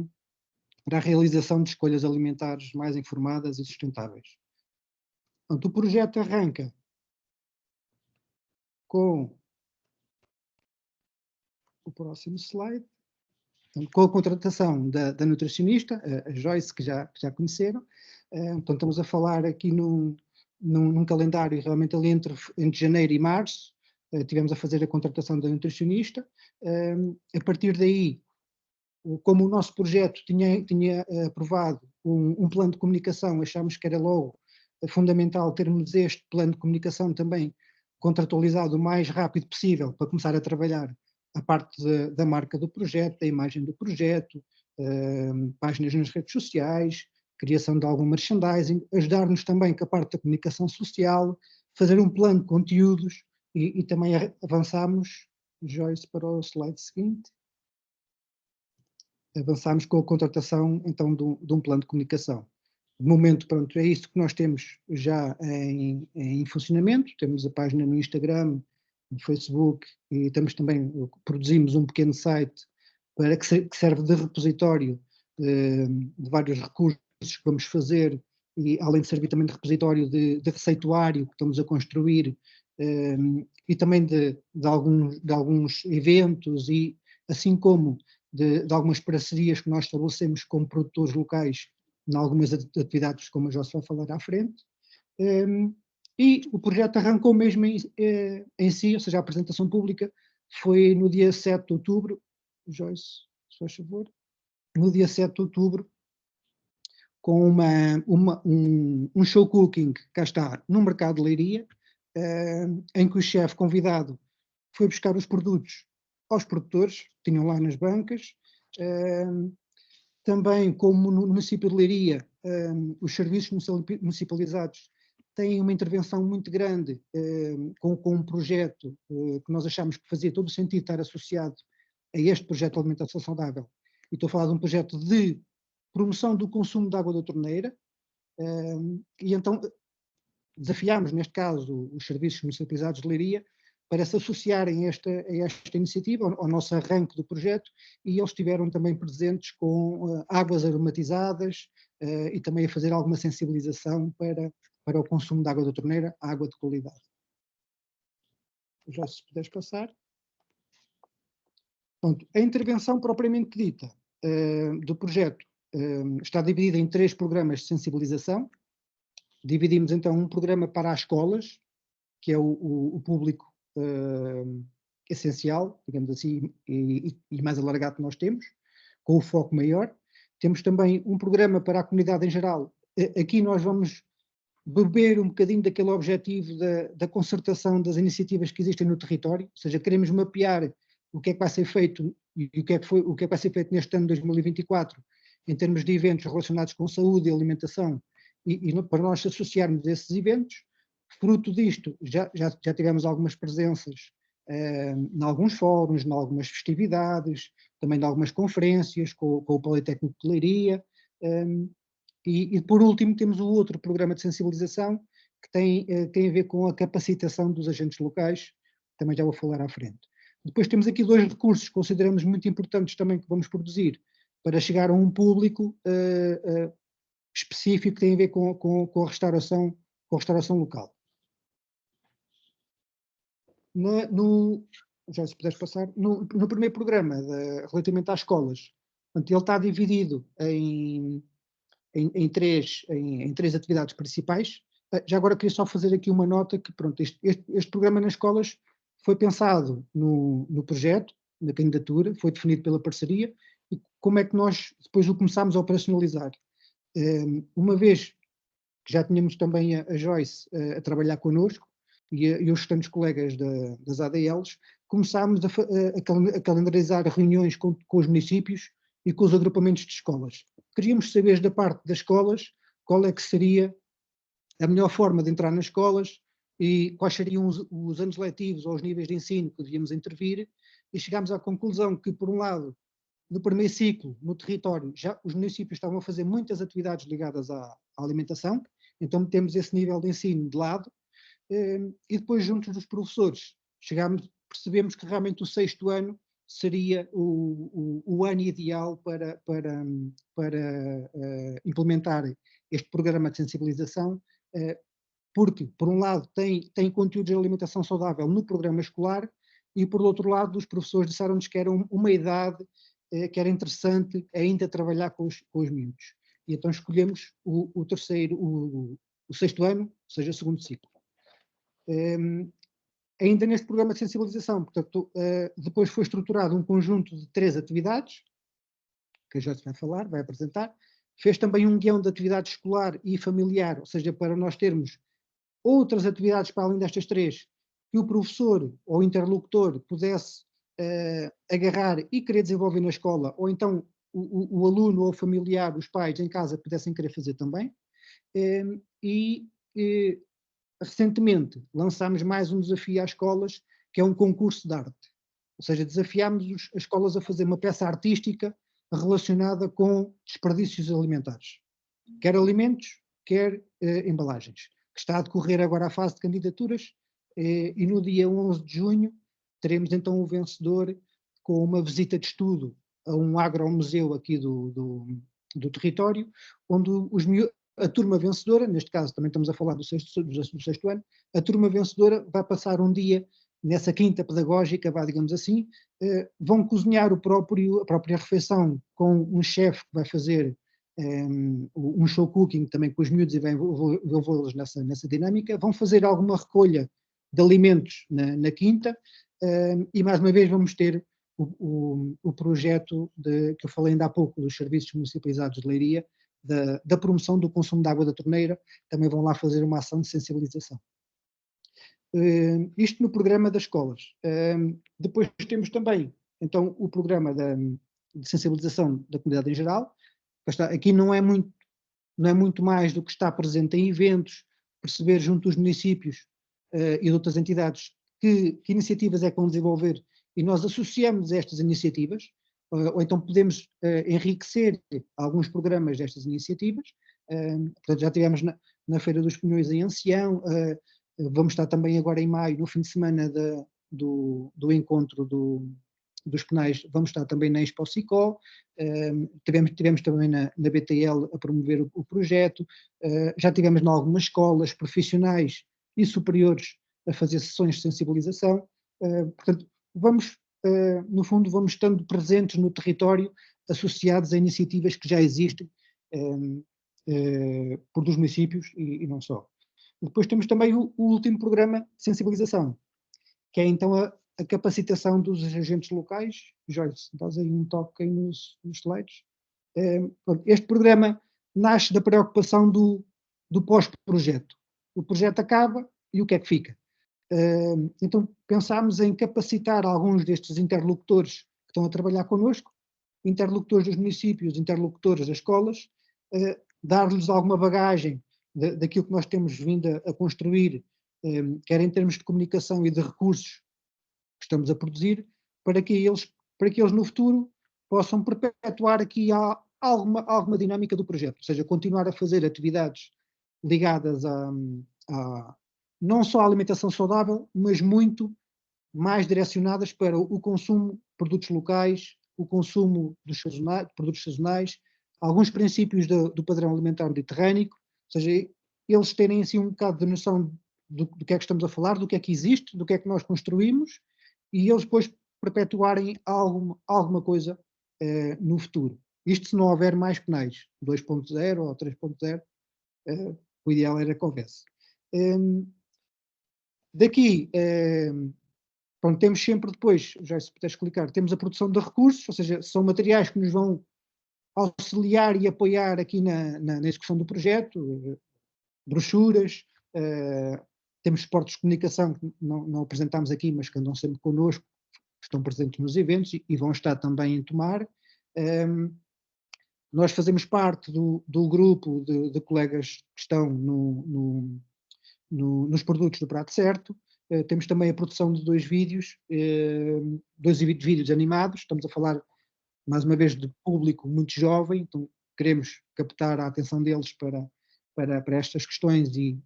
a realização de escolhas alimentares mais informadas e sustentáveis. Portanto, o projeto arranca com o próximo slide, com a contratação da nutricionista, a Joyce, que já conheceram. Portanto, estamos a falar aqui num calendário realmente ali entre janeiro e março, tivemos a fazer a contratação da nutricionista. A partir daí, como o nosso projeto tinha aprovado um plano de comunicação, achámos que era logo fundamental termos este plano de comunicação também contratualizado o mais rápido possível para começar a trabalhar a parte da marca do projeto, da imagem do projeto, páginas nas redes sociais, criação de algum merchandising, ajudar-nos também com a parte da comunicação social, fazer um plano de conteúdos e também avançamos, Joyce, para o slide seguinte. avançámos com a contratação, então, de um plano de comunicação. De momento, pronto, é isso que nós temos já em funcionamento. Temos a página no Instagram, no Facebook, e produzimos um pequeno site que serve de repositório de vários recursos que vamos fazer, e além de servir também de repositório de receituário que estamos a construir, e também de alguns eventos, e assim como de algumas parcerias que nós estabelecemos com produtores locais em algumas atividades, como a Joyce vai falar à frente. E o projeto arrancou mesmo em si, ou seja, a apresentação pública foi no dia 7 de outubro, Joyce, se faz favor, no dia 7 de outubro, com um show cooking, cá está, no mercado de Leiria, em que o chefe convidado foi buscar os produtos aos produtores, que tinham lá nas bancas. Também, como no município de Leiria, os serviços municipalizados têm uma intervenção muito grande com um projeto que nós achamos que fazia todo o sentido estar associado a este projeto de alimentação saudável. E estou a falar de um projeto de promoção do consumo de água da torneira, e então desafiámos, neste caso, os serviços municipalizados de Leiria para se associarem a esta iniciativa, ao nosso arranque do projeto, e eles estiveram também presentes com águas aromatizadas e também a fazer alguma sensibilização para o consumo de água da torneira, água de qualidade. Já, se puderes passar. Pronto, a intervenção propriamente dita do projeto está dividida em 3 programas de sensibilização. Dividimos então um programa para as escolas, que é o público essencial, digamos assim, e mais alargado que nós temos, com o foco maior. Temos também um programa para a comunidade em geral. Aqui nós vamos beber um bocadinho daquele objetivo da concertação das iniciativas que existem no território, ou seja, queremos mapear o que é que vai ser feito e o que é que vai ser feito neste ano de 2024 em termos de eventos relacionados com saúde e alimentação, e para nós associarmos a esses eventos. Fruto disto, já tivemos algumas presenças em alguns fóruns, em algumas festividades, também em algumas conferências com o Politécnico de Leiria, e por último temos o outro programa de sensibilização que tem a ver com a capacitação dos agentes locais, também já vou falar à frente. Depois temos aqui 2 recursos que consideramos muito importantes também que vamos produzir para chegar a um público específico que tem a ver com a restauração local. Já se puderes passar, no primeiro programa, relativamente às escolas, portanto, ele está dividido em 3 atividades principais. Já agora queria só fazer aqui uma nota que, pronto, este programa nas escolas foi pensado no projeto, na candidatura, foi definido pela parceria, e como é que nós depois o começámos a operacionalizar. Uma vez que já tínhamos também a Joyce a trabalhar connosco, e os restantes colegas das ADLs, começámos a calendarizar reuniões com os municípios e com os agrupamentos de escolas. Queríamos saber da parte das escolas qual é que seria a melhor forma de entrar nas escolas e quais seriam os anos letivos ou os níveis de ensino que devíamos intervir, e chegámos à conclusão que, por um lado, no primeiro ciclo, no território, já os municípios estavam a fazer muitas atividades ligadas à alimentação, então metemos esse nível de ensino de lado, e depois, juntos dos professores, percebemos que realmente o 6º ano seria o ano ideal para implementar este programa de sensibilização, porque, por um lado, tem conteúdos de alimentação saudável no programa escolar, e, por outro lado, os professores disseram-nos que era uma idade que era interessante ainda trabalhar com os miúdos. E então escolhemos o 6º ano, ou seja, o 2º ciclo. Ainda neste programa de sensibilização, portanto, depois foi estruturado um conjunto de 3 atividades, que a Joyce vai apresentar. Fez também um guião de atividade escolar e familiar, ou seja, para nós termos outras atividades para além destas 3, que o professor ou interlocutor pudesse agarrar e querer desenvolver na escola, ou então o aluno ou o familiar, os pais em casa, pudessem querer fazer também. Recentemente lançámos mais um desafio às escolas, que é um concurso de arte. Ou seja, desafiámos as escolas a fazer uma peça artística relacionada com desperdícios alimentares, quer alimentos, quer embalagens, que está a decorrer agora a fase de candidaturas, e no dia 11 de junho teremos então o vencedor com uma visita de estudo a um agromuseu aqui do território, onde a turma vencedora, neste caso também estamos a falar do sexto ano, a turma vencedora vai passar um dia nessa quinta pedagógica, digamos assim, vão cozinhar a própria refeição com um chefe que vai fazer um show cooking também com os miúdos e vai envolvê-los nessa dinâmica, vão fazer alguma recolha de alimentos na quinta, e mais uma vez vamos ter o projeto que eu falei ainda há pouco dos serviços municipalizados de Leiria, da promoção do consumo de água da torneira, também vão lá fazer uma ação de sensibilização. Isto no programa das escolas. Depois temos também, então, o programa de sensibilização da comunidade em geral. Aqui não é muito mais do que está presente em eventos, perceber junto dos municípios e de outras entidades que iniciativas é que vão desenvolver, e nós associamos estas iniciativas, ou então podemos enriquecer alguns programas destas iniciativas. Portanto, já tivemos na Feira dos Pinhões em Ancião, vamos estar também agora em maio, no fim de semana do encontro dos penais, vamos estar também na Expo Sicó, tivemos também na BTL a promover o projeto, já tivemos em algumas escolas profissionais e superiores a fazer sessões de sensibilização. Portanto, no fundo, vamos estando presentes no território, associados a iniciativas que já existem por dos municípios e não só. Depois temos também o último programa de sensibilização, que é então a capacitação dos agentes locais. Joyce, dás aí um toque aí nos slides. Este programa nasce da preocupação do pós-projeto. O projeto acaba e o que é que fica? Então pensámos em capacitar alguns destes interlocutores que estão a trabalhar connosco, interlocutores dos municípios, interlocutores das escolas, dar-lhes alguma bagagem daquilo que nós temos vindo a construir, quer em termos de comunicação e de recursos que estamos a produzir, para que eles no futuro possam perpetuar aqui alguma dinâmica do projeto, ou seja, continuar a fazer atividades ligadas não só à alimentação saudável, mas muito mais direcionadas para o consumo de produtos locais, o consumo de produtos sazonais, alguns princípios do padrão alimentar mediterrâneo, ou seja, eles terem assim um bocado de noção do que é que estamos a falar, do que é que existe, do que é que nós construímos, e eles depois perpetuarem alguma coisa no futuro. Isto se não houver mais penais, 2.0 ou 3.0, o ideal era que houvesse. Daqui, pronto, temos sempre depois, já se puder explicar, temos a produção de recursos, ou seja, são materiais que nos vão auxiliar e apoiar aqui na execução do projeto, brochuras, temos suportes de comunicação que não apresentámos aqui, mas que andam sempre connosco, que estão presentes nos eventos e vão estar também em Tomar. Nós fazemos parte do grupo de colegas que estão nos produtos do Prato Certo. Temos também a produção de 2 vídeos, 2 vídeos animados. Estamos a falar, mais uma vez, de público muito jovem, então queremos captar a atenção deles para estas questões, e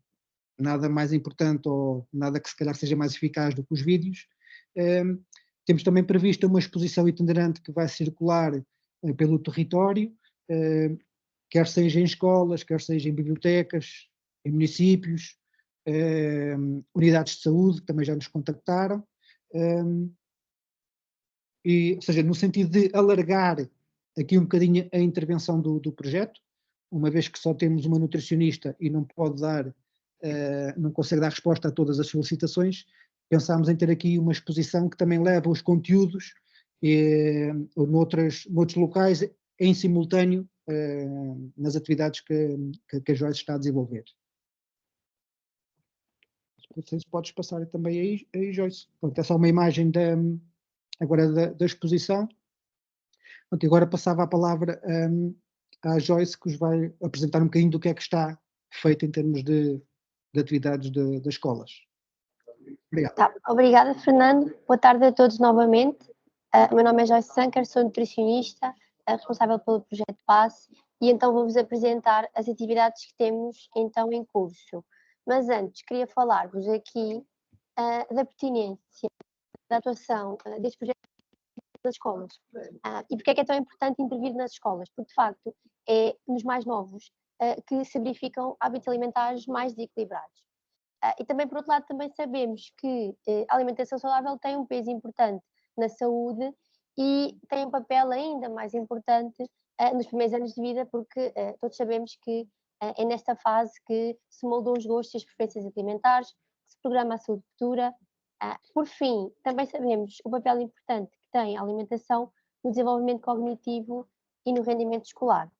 nada mais importante ou nada que se calhar seja mais eficaz do que os vídeos. Temos também prevista uma exposição itinerante que vai circular pelo território, quer seja em escolas, quer seja em bibliotecas, em municípios, unidades de saúde, que também já nos contactaram, ou seja, no sentido de alargar aqui um bocadinho a intervenção do projeto, uma vez que só temos uma nutricionista e não consegue dar resposta a todas as solicitações, pensámos em ter aqui uma exposição que também leva os conteúdos noutros locais em simultâneo nas atividades que a Joyce está a desenvolver. Não sei se podes passar também aí Joyce. Pronto, é só uma imagem agora da exposição. Pronto, agora passava a palavra à Joyce, que os vai apresentar um bocadinho do que é que está feito em termos de atividades das escolas. Obrigado. Tá, obrigada, Fernando. Boa tarde a todos novamente. O meu nome é Joyce Sanker, sou nutricionista, a responsável pelo projeto PASS, e então vou-vos apresentar as atividades que temos então em curso. Mas antes, queria falar-vos aqui da pertinência da atuação deste projeto nas escolas. E porque é que é tão importante intervir nas escolas? Porque, de facto, é nos mais novos que se verificam hábitos alimentares mais desequilibrados. E também, por outro lado, também sabemos que a alimentação saudável tem um peso importante na saúde e tem um papel ainda mais importante nos primeiros anos de vida, porque todos sabemos que é nesta fase que se moldam os gostos e as preferências alimentares, que se programa a saúde futura. Por fim, também sabemos o papel importante que tem a alimentação no desenvolvimento cognitivo e no rendimento escolar.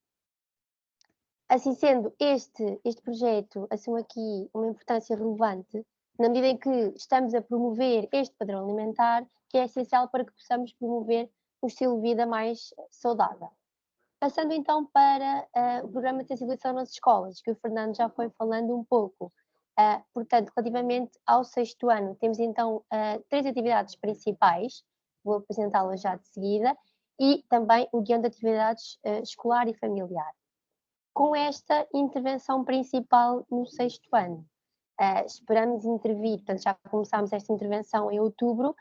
Assim sendo, este projeto assume aqui uma importância relevante, na medida em que estamos a promover este padrão alimentar, que é essencial para que possamos promover um estilo de vida mais saudável. Passando então para o programa de sensibilização nas escolas, que o Fernando já foi falando um pouco. Portanto, relativamente ao 6º ano, temos então 3 atividades principais, vou apresentá-las já de seguida, e também o guião de atividades escolar e familiar. Com esta intervenção principal no 6º ano, esperamos intervir, portanto já começámos esta intervenção em outubro,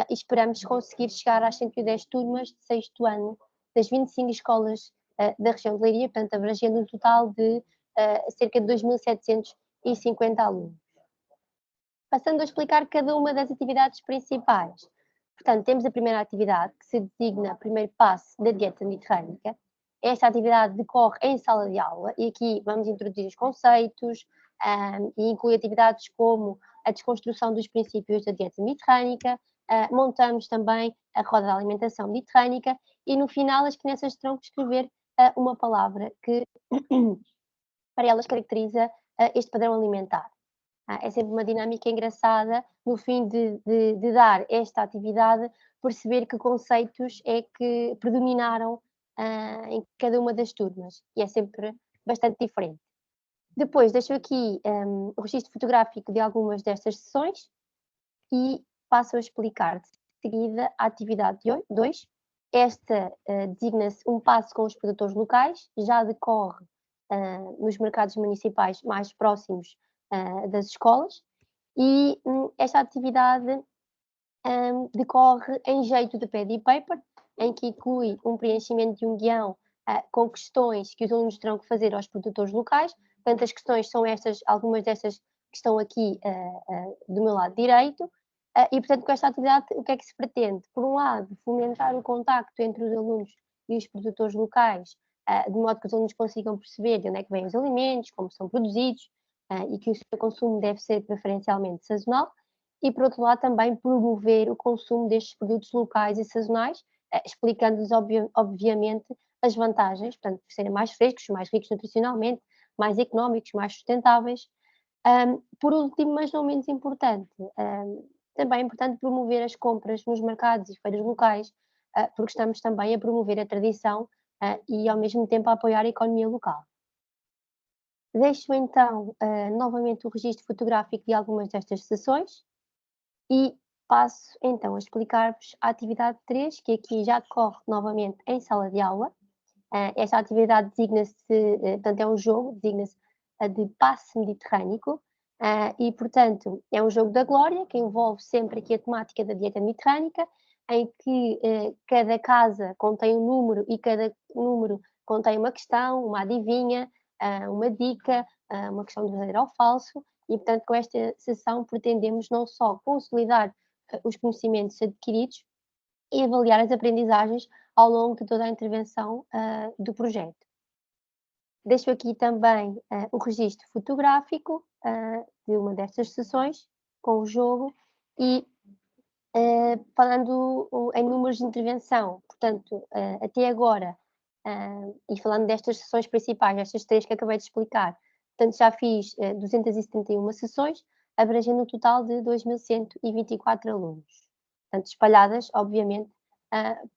e esperamos conseguir chegar às 110 turmas de 6º ano, das 25 escolas da região de Leiria, portanto abrangendo um total de cerca de 2.750 alunos. Passando a explicar cada uma das atividades principais. Portanto, temos a primeira atividade, que se designa primeiro passo da dieta mediterrânica. Esta atividade decorre em sala de aula e aqui vamos introduzir os conceitos e inclui atividades como a desconstrução dos princípios da dieta mediterrânica, montamos também a roda da alimentação mediterrânica e no final as crianças terão que escrever uma palavra que para elas caracteriza este padrão alimentar. É sempre uma dinâmica engraçada no fim de dar esta atividade, perceber que conceitos é que predominaram em cada uma das turmas e é sempre bastante diferente. Depois deixo aqui o registro fotográfico de algumas destas sessões e passo a explicar de seguida a atividade 2. Esta designa-se um passo com os produtores locais, já decorre nos mercados municipais mais próximos das escolas e esta atividade decorre em jeito de pad e paper, em que inclui um preenchimento de um guião com questões que os alunos terão que fazer aos produtores locais. Portanto, as questões são estas, algumas destas que estão aqui do meu lado direito, e portanto com esta atividade o que é que se pretende? Por um lado, fomentar o contacto entre os alunos e os produtores locais, de modo que os alunos consigam perceber de onde é que vêm os alimentos, como são produzidos, e que o seu consumo deve ser preferencialmente sazonal, e por outro lado também promover o consumo destes produtos locais e sazonais, explicando-lhes obviamente as vantagens, portanto, por serem mais frescos, mais ricos nutricionalmente, mais económicos, mais sustentáveis. Por último, mas não menos importante, também é importante promover as compras nos mercados e feiras locais, porque estamos também a promover a tradição e ao mesmo tempo a apoiar a economia local. Deixo então novamente o registro fotográfico de algumas destas sessões e passo então a explicar-vos a atividade 3, que aqui já decorre novamente em sala de aula. Esta atividade designa-se, portanto é um jogo, designa-se de passe mediterrâneo e portanto é um jogo da glória que envolve sempre aqui a temática da dieta mediterrânica, em que cada casa contém um número e cada número contém uma questão, uma adivinha, uma dica, uma questão de verdadeiro ou falso, e portanto com esta sessão pretendemos não só consolidar os conhecimentos adquiridos e avaliar as aprendizagens ao longo de toda a intervenção do projeto. Deixo aqui também o registro fotográfico de uma destas sessões com o jogo e falando em números de intervenção, portanto, até agora, e falando destas sessões principais, estas 3 que acabei de explicar, portanto, já fiz 271 sessões, abrangendo um total de 2.124 alunos, portanto, espalhadas, obviamente,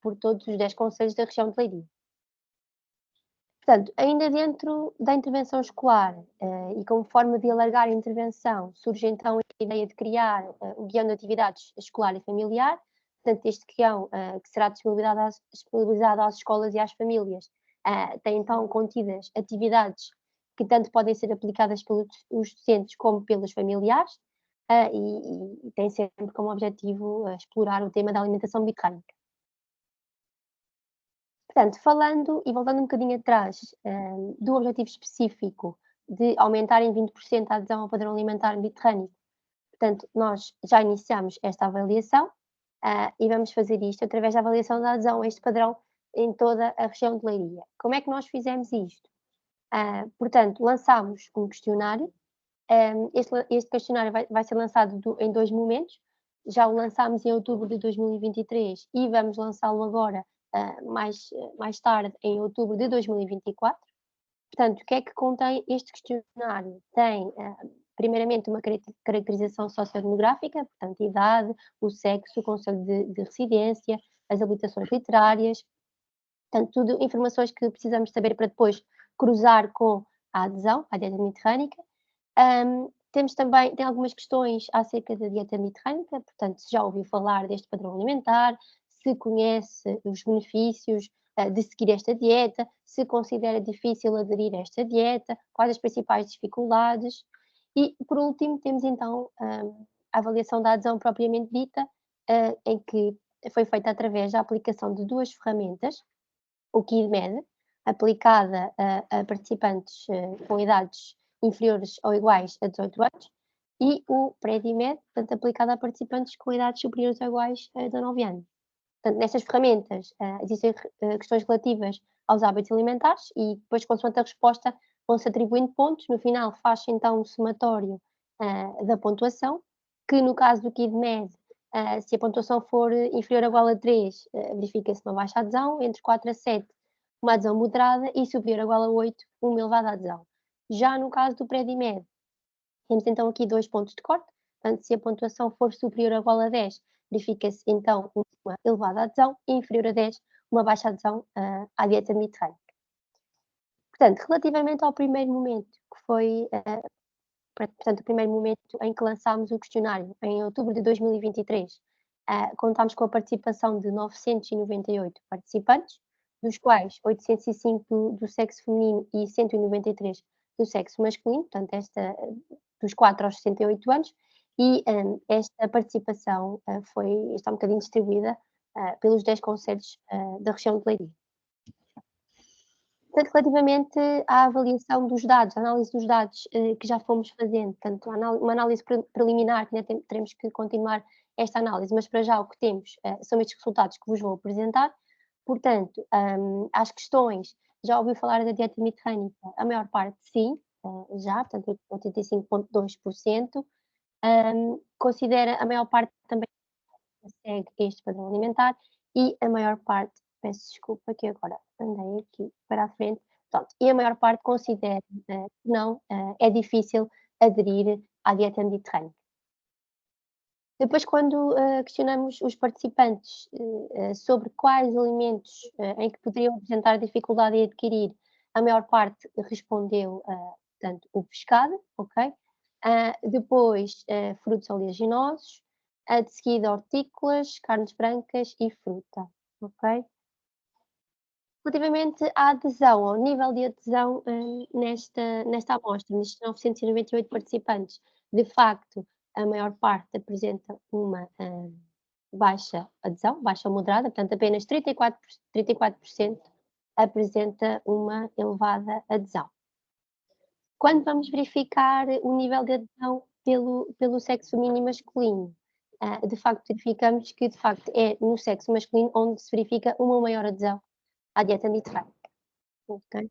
por todos os 10 concelhos da região de Leiria. Portanto, ainda dentro da intervenção escolar e como forma de alargar a intervenção, surge então a ideia de criar o guião de atividades escolar e familiar. portanto, este guião, que será disponibilizado às escolas e às famílias, tem então contidas atividades que tanto podem ser aplicadas pelos docentes como pelos familiares, e tem sempre como objetivo explorar o tema da alimentação mediterrânica. Portanto, falando e voltando um bocadinho atrás do objetivo específico de aumentar em 20% a adesão ao padrão alimentar mediterrâneo, portanto, nós já iniciamos esta avaliação e vamos fazer isto através da avaliação da adesão a este padrão em toda a região de Leiria. Como é que nós fizemos isto? Portanto, lançámos um questionário. Este questionário vai ser lançado em 2 momentos. Já o lançámos em outubro de 2023 e vamos lançá-lo agora mais tarde, em outubro de 2024. Portanto, o que é que contém este questionário? Tem, primeiramente, uma caracterização sociodemográfica, portanto, idade, o sexo, o conselho de residência, as habilitações literárias, portanto, tudo informações que precisamos saber para depois cruzar com a adesão à dieta mediterrânica. Temos também, tem algumas questões acerca da dieta mediterrânica, portanto, se já ouviu falar deste padrão alimentar, se conhece os benefícios de seguir esta dieta, se considera difícil aderir a esta dieta, quais as principais dificuldades. E, por último, temos então a avaliação da adesão propriamente dita, em que foi feita através da aplicação de 2 ferramentas, o KidMed, aplicada a participantes com idades inferiores ou iguais a 18 anos, e o PREDIMED, portanto, aplicado a participantes com idades superiores ou iguais a 19 anos. Portanto, nestas ferramentas existem questões relativas aos hábitos alimentares e depois, consoante a resposta, vão-se atribuindo pontos. No final, faz-se então um somatório da pontuação, que no caso do KidMed, se a pontuação for inferior ou igual a 3, verifica-se uma baixa adesão, entre 4 a 7, uma adesão moderada e superior ou igual a 8, uma elevada adesão. Já no caso do PREDIMED, temos então aqui 2 pontos de corte, portanto, se a pontuação for superior ou igual a 10, verifica-se então uma elevada adesão, e inferior a 10, uma baixa adesão à dieta mediterrânica. Portanto, relativamente ao primeiro momento, que foi portanto, o primeiro momento em que lançámos o questionário, em outubro de 2023, contámos com a participação de 998 participantes, dos quais 805 do sexo feminino e 193 do sexo masculino, portanto, dos 4 aos 68 anos, e esta participação está um bocadinho distribuída pelos 10 concelhos da região de Leiria. Portanto, relativamente à avaliação dos dados, à análise dos dados que já fomos fazendo, portanto, uma análise preliminar, que ainda teremos que continuar esta análise, mas para já o que temos são estes resultados que vos vou apresentar. Portanto, às questões, já ouviu falar da dieta mediterrânica? A maior parte sim, já, portanto 85,2%. Considera a maior parte também segue este padrão alimentar e a maior parte, peço desculpa que agora andei aqui para a frente, pronto, e a maior parte considera que não, é difícil aderir à dieta mediterrânea. Depois, quando questionamos os participantes sobre quais alimentos em que poderiam apresentar dificuldade em adquirir, a maior parte respondeu, portanto, o pescado, ok? Depois, frutos oleaginosos, de seguida hortícolas, carnes brancas e fruta, ok? Relativamente à adesão, ao nível de adesão nesta amostra, nestes 998 participantes, de facto, a maior parte apresenta uma baixa adesão, baixa moderada, portanto, apenas 34% apresenta uma elevada adesão. Quando vamos verificar o nível de adesão pelo sexo feminino e masculino, de facto verificamos que de facto é no sexo masculino onde se verifica uma maior adesão à dieta mediterrânea. Okay?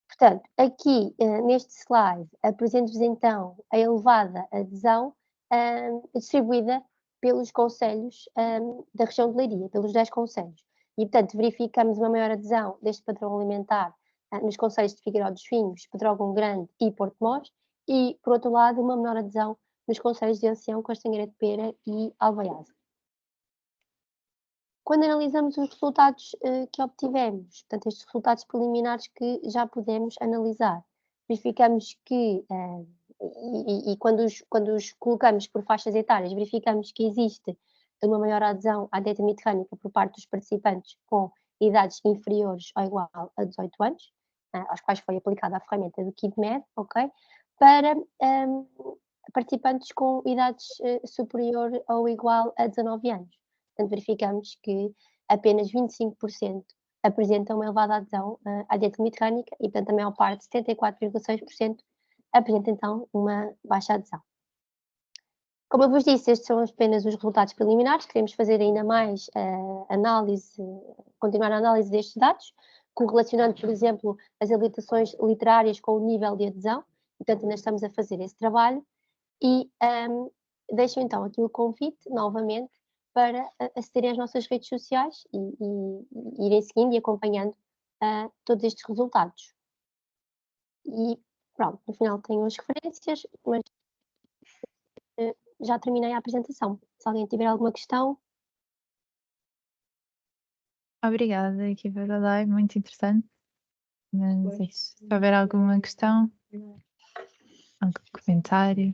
Portanto, aqui neste slide apresento-vos então a elevada adesão distribuída pelos concelhos da região de Leiria, pelos 10 concelhos. E, portanto, verificamos uma maior adesão deste padrão alimentar nos concelhos de Figueiró dos Vinhos, Pedrógão Grande e Porto Mós, e, por outro lado, uma menor adesão nos concelhos de Ancião, Castanheira de Pera e Alvaiaze. Quando analisamos os resultados que obtivemos, portanto, estes resultados preliminares que já pudemos analisar, verificamos que, quando os colocamos por faixas etárias, verificamos que existe de uma maior adesão à dieta mediterrânica por parte dos participantes com idades inferiores ou igual a 18 anos, aos quais foi aplicada a ferramenta do KidMed, ok? Para participantes com idades superior ou igual a 19 anos. Portanto, verificamos que apenas 25% apresentam uma elevada adesão à dieta mediterrânica e, portanto, a maior parte, 74,6%, apresenta então uma baixa adesão. Como eu vos disse, estes são apenas os resultados preliminares, queremos fazer ainda mais continuar a análise destes dados, correlacionando, por exemplo, as habilitações literárias com o nível de adesão, portanto ainda estamos a fazer esse trabalho, e deixo então aqui o convite, novamente, para acederem às nossas redes sociais e irem seguindo e acompanhando todos estes resultados. E pronto, no final tenho as referências, mas já terminei a apresentação. Se alguém tiver alguma questão. Obrigada, equipa da DAI, muito interessante. Mas é isso. Se houver alguma questão, algum comentário.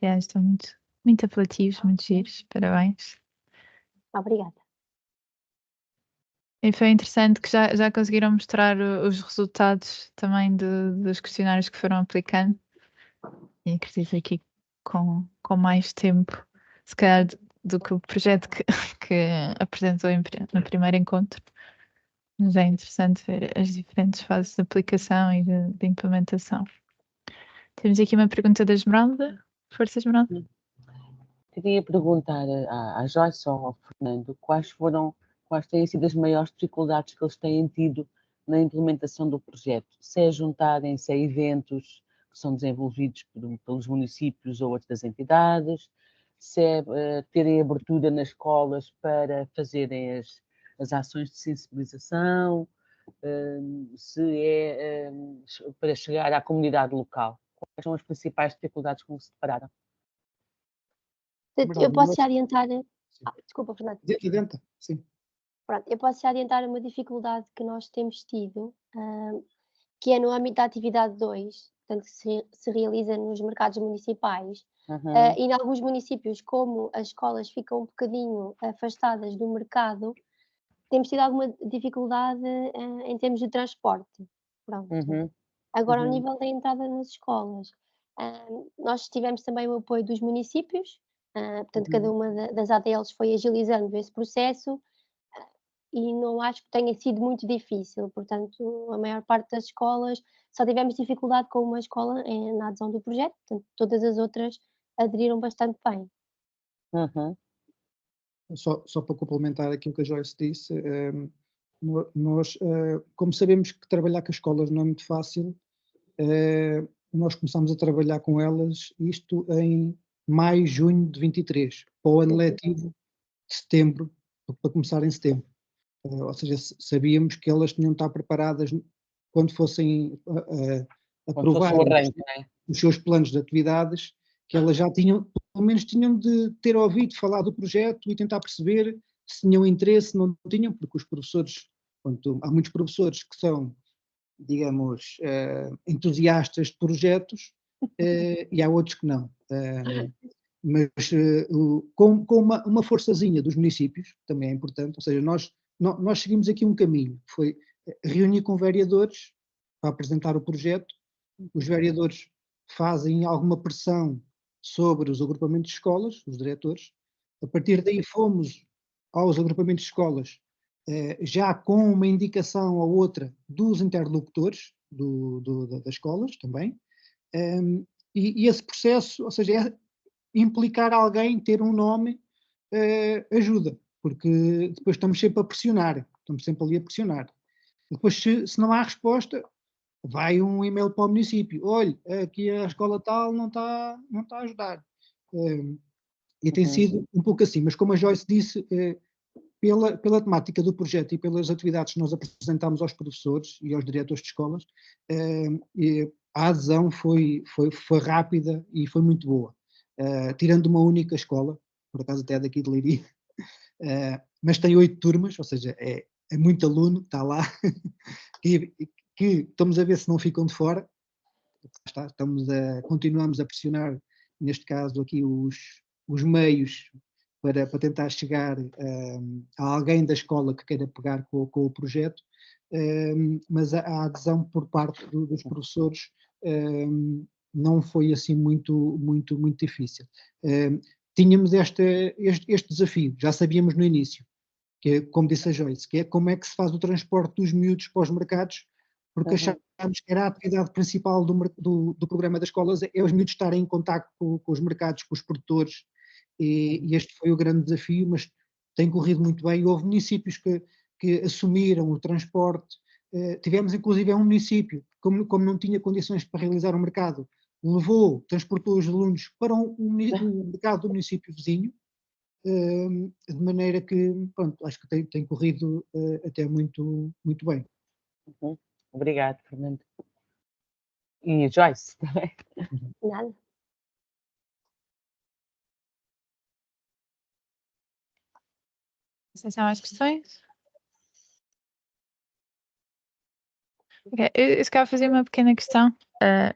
Aliás, estão muito apelativos, muito giros. Parabéns. Obrigada. E foi interessante que já conseguiram mostrar os resultados também dos questionários que foram aplicando. E acredito aqui com mais tempo, se calhar, do que o projeto que apresentou no primeiro encontro. Mas é interessante ver as diferentes fases de aplicação e de implementação. Temos aqui uma pergunta da Esmeralda. Força, Esmeralda. Queria perguntar à Joyce ou ao Fernando quais têm sido as maiores dificuldades que eles têm tido na implementação do projeto, se é juntarem-se a eventos que são desenvolvidos pelos municípios ou outras entidades, se é terem abertura nas escolas para fazerem as ações de sensibilização, se é para chegar à comunidade local. Quais são as principais dificuldades com que se depararam? Eu posso já adiantar. Desculpa, Fernando. Adianta, sim. Pronto, eu posso já adiantar uma dificuldade que nós temos tido, que é no âmbito da atividade 2, portanto, que se realiza nos mercados municipais. E em alguns municípios, como as escolas ficam um bocadinho afastadas do mercado, temos tido alguma dificuldade em termos de transporte. Pronto. Agora, ao nível da entrada nas escolas, nós tivemos também o apoio dos municípios, portanto, cada uma das ADLs foi agilizando esse processo e não acho que tenha sido muito difícil. Portanto, a maior parte das escolas só tivemos dificuldade com uma escola na adesão do projeto, portanto, todas as outras aderiram bastante bem. Só para complementar aquilo que a Joyce disse, nós, como sabemos que trabalhar com as escolas não é muito fácil, nós começamos a trabalhar com elas, isto em maio, junho de 23, para o ano letivo de setembro, para começar em setembro. Ou seja, sabíamos que elas tinham de estar preparadas quando fossem aprovar os seus planos de atividades, que elas já tinham, pelo menos tinham de ter ouvido falar do projeto e tentar perceber se tinham interesse, não tinham, porque os professores, há muitos professores que são, digamos, entusiastas de projetos e há outros que não. Mas com uma forçazinha dos municípios, também é importante, ou seja, nós seguimos aqui um caminho, foi reunir com vereadores para apresentar o projeto, os vereadores fazem alguma pressão sobre os agrupamentos de escolas, os diretores, a partir daí fomos aos agrupamentos de escolas, já com uma indicação ou outra dos interlocutores das escolas também, e esse processo, ou seja, implicar alguém, ter um nome, ajuda, porque depois estamos sempre a pressionar, estamos sempre ali a pressionar. Depois, se não há resposta, vai um e-mail para o município, olha, aqui a escola tal não está a ajudar. E tem sido um pouco assim, mas como a Joyce disse, pela temática do projeto e pelas atividades que nós apresentámos aos professores e aos diretores de escolas, a adesão foi rápida e foi muito boa. Tirando uma única escola, por acaso até daqui de Leiria, mas tem 8 turmas, ou seja, é muito aluno, está lá, que estamos a ver se não ficam de fora, continuamos a pressionar, neste caso aqui, os meios para tentar chegar a alguém da escola que queira pegar com o projeto, mas a adesão por parte dos professores não foi assim muito difícil. Tínhamos este desafio, já sabíamos no início, que é, como disse a Joyce, que é como é que se faz o transporte dos miúdos para os mercados, porque achámos que era a atividade principal do programa das escolas, é os miúdos estarem em contacto com os mercados, com os produtores, e este foi o grande desafio, mas tem corrido muito bem. Houve municípios que assumiram o transporte, tivemos inclusive um município, como não tinha condições para realizar o mercado, transportou os alunos para o mercado do município vizinho, de maneira que, pronto, acho que tem corrido até muito bem. Obrigado, Fernando. E Joyce também. Nada. Não sei se há mais questões. Okay. Eu quero fazer uma pequena questão.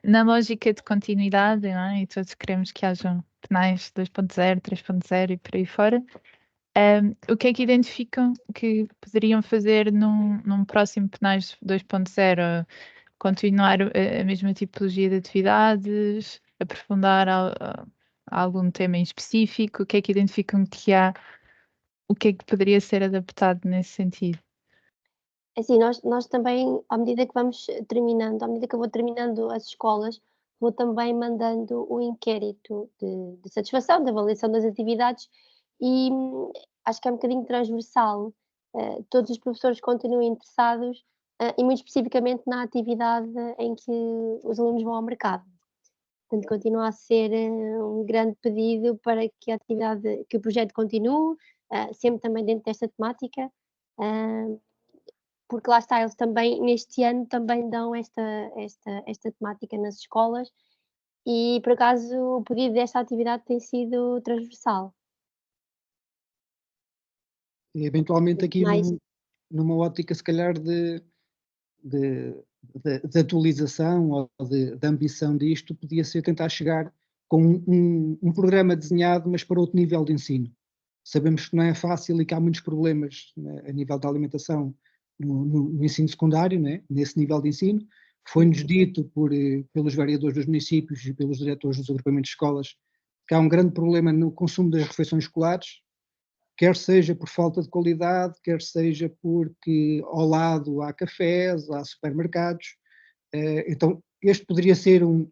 Na lógica de continuidade, não é? E todos queremos que hajam PNAEs 2.0, 3.0 e por aí fora, o que é que identificam que poderiam fazer num próximo PNAEs 2.0? Continuar a mesma tipologia de atividades, aprofundar algum tema em específico? O que é que identificam que há? O que é que poderia ser adaptado nesse sentido? Assim, nós também, à medida que vamos terminando, à medida que eu vou terminando as escolas, vou também mandando o inquérito de satisfação, de avaliação das atividades e acho que é um bocadinho transversal. Todos os professores continuam interessados e muito especificamente na atividade em que os alunos vão ao mercado. Portanto, continua a ser um grande pedido para que a atividade, que o projeto continue, sempre também dentro desta temática, porque lá está, eles também, neste ano, também dão esta temática nas escolas e, por acaso, o pedido desta atividade tem sido transversal. E, eventualmente aqui Mais... numa ótica, se calhar, de atualização ou de ambição disto, podia ser tentar chegar com um programa desenhado, mas para outro nível de ensino. Sabemos que não é fácil e que há muitos problemas, né, a nível da alimentação no ensino secundário, né, nesse nível de ensino. Foi-nos dito pelos vereadores dos municípios e pelos diretores dos agrupamentos de escolas que há um grande problema no consumo das refeições escolares, quer seja por falta de qualidade, quer seja porque ao lado há cafés, há supermercados. Então, este poderia ser um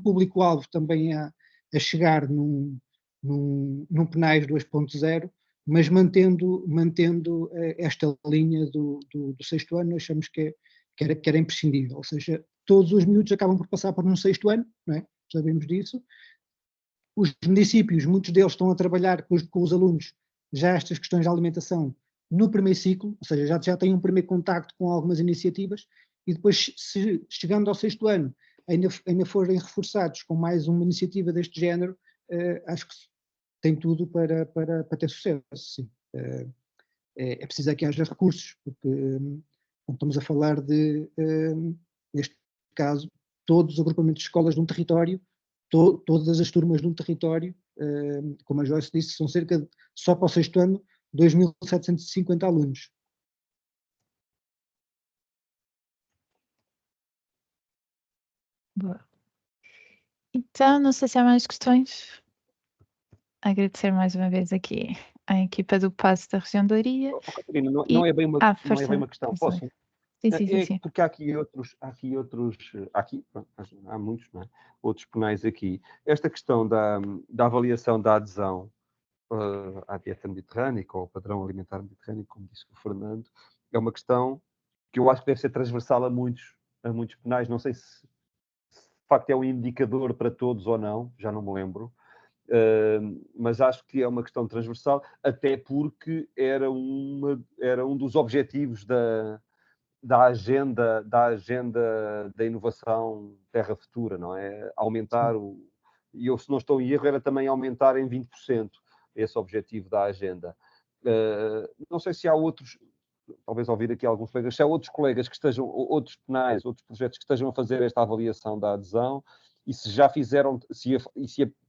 público-alvo também a chegar num PNAES 2.0, mas mantendo esta linha do sexto ano, achamos que era imprescindível. Ou seja, todos os miúdos acabam por passar por um sexto ano, não é? Sabemos disso. Os municípios, muitos deles estão a trabalhar com os alunos já estas questões de alimentação no primeiro ciclo, ou seja, já têm um primeiro contacto com algumas iniciativas, e depois, chegando ao sexto ano, ainda forem reforçados com mais uma iniciativa deste género, acho que tem tudo para ter sucesso, sim. É preciso que haja recursos, porque estamos a falar neste caso, todos os agrupamentos de escolas de um território, todas as turmas de um território, como a Joyce disse, são cerca de, só para o sexto ano, 2.750 alunos. Boa. Então, não sei se há mais questões. Agradecer mais uma vez aqui à equipa do PASS da região de Leiria. Catarina, não é bem uma questão, posso? Sim. Porque há muitos, não é? Outros PNAEs aqui. Esta questão da avaliação da adesão à dieta mediterrânica ou ao padrão alimentar mediterrâneo, como disse o Fernando, é uma questão que eu acho que deve ser transversal a muitos PNAEs. Não sei se de facto é um indicador para todos ou não, já não me lembro. Mas acho que é uma questão transversal, até porque era um dos objetivos da agenda da inovação Terra Futura, não é? Aumentar e eu, se não estou em erro, era também aumentar em 20% esse objetivo da agenda. Não sei se há outros talvez ouvir aqui alguns colegas, se há outros colegas que estejam, outros penais, outros projetos que estejam a fazer esta avaliação da adesão, e se já fizeram,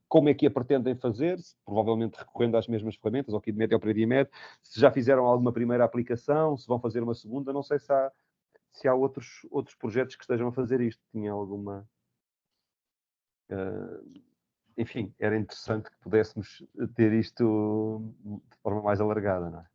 como é que a pretendem fazer, provavelmente recorrendo às mesmas ferramentas, ao KidMed e ao Predimed, se já fizeram alguma primeira aplicação, se vão fazer uma segunda, não sei se há outros projetos que estejam a fazer isto. Tinha alguma... enfim, era interessante que pudéssemos ter isto de forma mais alargada, não é?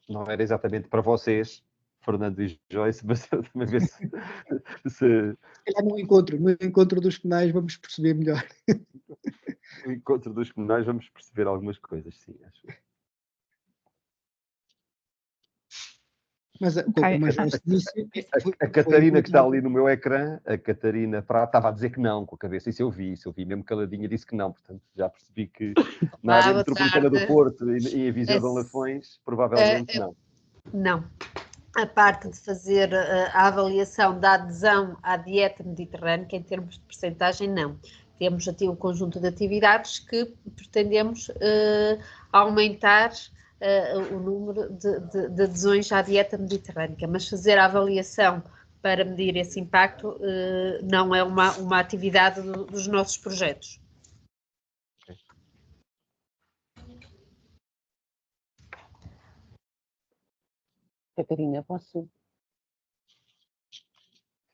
Não era exatamente para vocês, Fernando e Joyce, mas também ver se... calhar no encontro dos penais vamos perceber melhor. No encontro dos penais vamos perceber algumas coisas, sim, acho. Mas como a Joyce disse... A Catarina, que está ali no meu ecrã, a Catarina Prata, estava a dizer que não, com a cabeça. Isso eu vi mesmo caladinha, disse que não. Portanto, já percebi que na área metropolitana do Porto e em Viseu de Lafões, provavelmente não. Não. A parte de fazer a avaliação da adesão à dieta mediterrânica, em termos de percentagem, não. Temos aqui um conjunto de atividades que pretendemos aumentar o número de adesões à dieta mediterrânica, mas fazer a avaliação para medir esse impacto não é uma atividade dos nossos projetos. Catarina, posso?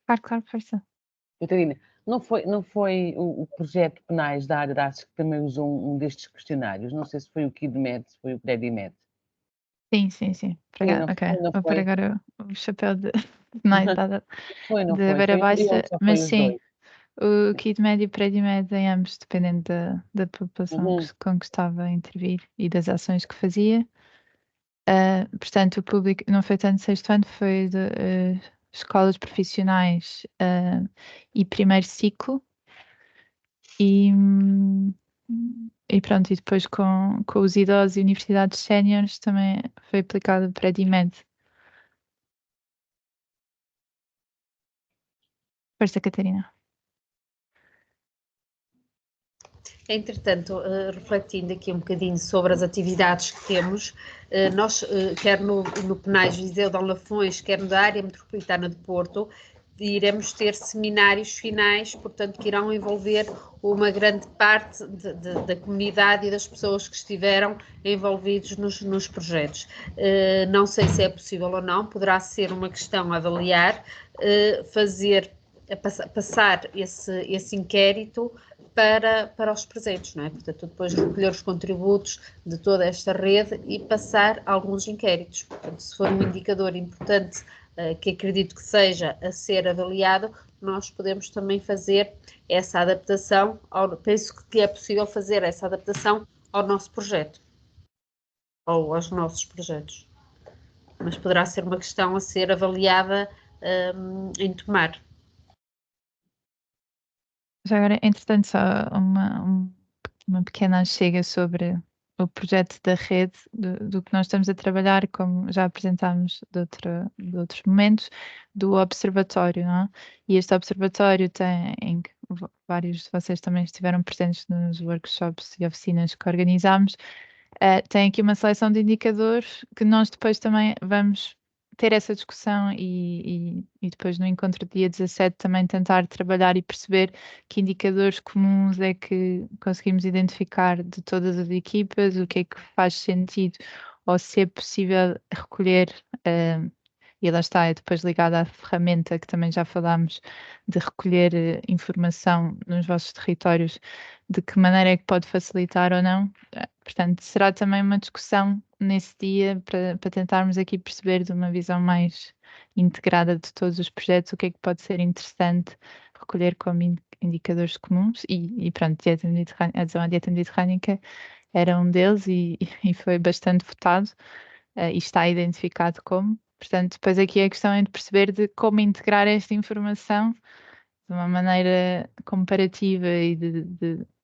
Claro, força. Catarina, não foi o projeto Penais da área de artes que também usou um destes questionários? Não sei se foi o KidMed, se foi o Predimed. Sim. Vou pôr agora o chapéu de beira baixa, mas sim, o KidMed e o Predimed em ambos, dependendo da população com que estava a intervir e das ações que fazia. Portanto, o público não foi tanto sexto ano, foi de escolas profissionais e primeiro ciclo. E pronto, e depois com os idosos e universidades séniores também foi aplicado o Predimed. Força, Catarina. Entretanto, refletindo aqui um bocadinho sobre as atividades que temos, nós, quer no Penais Viseu de Lafões, quer da área metropolitana de Porto, iremos ter seminários finais, portanto, que irão envolver uma grande parte da comunidade e das pessoas que estiveram envolvidos nos projetos. Não sei se é possível ou não, poderá ser uma questão a avaliar, passar esse inquérito para os presentes, não é? Portanto, depois recolher os contributos de toda esta rede e passar alguns inquéritos. Portanto, se for um indicador importante que acredito que seja a ser avaliado, nós podemos também fazer essa adaptação, penso que é possível fazer essa adaptação ao nosso projeto, ou aos nossos projetos. Mas poderá ser uma questão a ser avaliada em tomar. Já agora, entretanto, só uma pequena chega sobre o projeto da rede, do que nós estamos a trabalhar, como já apresentámos de outros momentos, do observatório, não é? E este observatório em que vários de vocês também estiveram presentes nos workshops e oficinas que organizámos, tem aqui uma seleção de indicadores que nós depois também vamos ter essa discussão e depois no encontro dia 17 também tentar trabalhar e perceber que indicadores comuns é que conseguimos identificar de todas as equipas, o que é que faz sentido ou se é possível recolher, e lá está, é depois ligado à ferramenta que também já falámos, de recolher informação nos vossos territórios, de que maneira é que pode facilitar ou não. Portanto, será também uma discussão nesse dia para tentarmos aqui perceber de uma visão mais integrada de todos os projetos o que é que pode ser interessante recolher como indicadores comuns e pronto, a adesão à dieta mediterrânica era um deles e foi bastante votado e está identificado como. Portanto, depois aqui a questão é de perceber de como integrar esta informação de uma maneira comparativa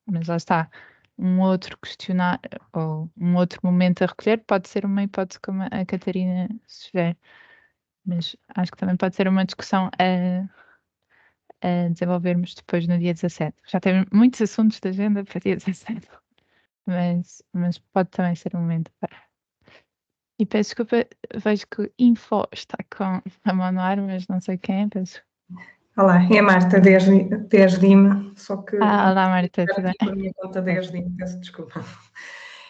mas lá está, um outro questionário ou um outro momento a recolher pode ser uma hipótese como a Catarina sugere, mas acho que também pode ser uma discussão a desenvolvermos depois no dia 17. Já temos muitos assuntos de agenda para dia 17, mas pode também ser um momento para. E peço desculpa, vejo que o Info está com a mão no ar, mas não sei quem, peço. Olá, é a Marta 10 Dima, só que olá Marta, tudo bem? a minha conta 10 Dima, peço desculpa.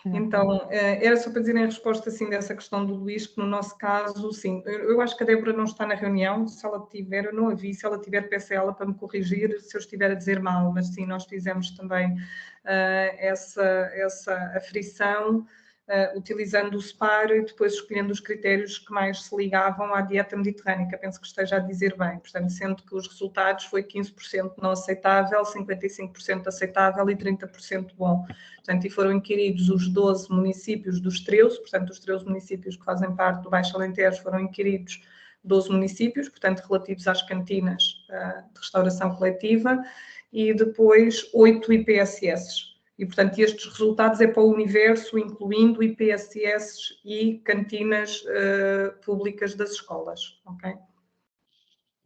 Então, era só para dizer em resposta assim, dessa questão do Luís, que no nosso caso, sim, eu acho que a Débora não está na reunião, se ela tiver, eu não a vi, se ela tiver, peço a ela para me corrigir se eu estiver a dizer mal, mas sim, nós fizemos também essa aferição, utilizando o SPAR e depois escolhendo os critérios que mais se ligavam à dieta mediterrânica, penso que esteja a dizer bem, portanto, sendo que os resultados foi 15% não aceitável, 55% aceitável e 30% bom. Portanto, e foram inquiridos os 12 municípios dos 13, portanto, os 13 municípios que fazem parte do Baixo Alentejo foram inquiridos 12 municípios, portanto, relativos às cantinas de restauração coletiva, e depois 8 IPSS. E, portanto, estes resultados é para o universo, incluindo IPSS e cantinas públicas das escolas, ok?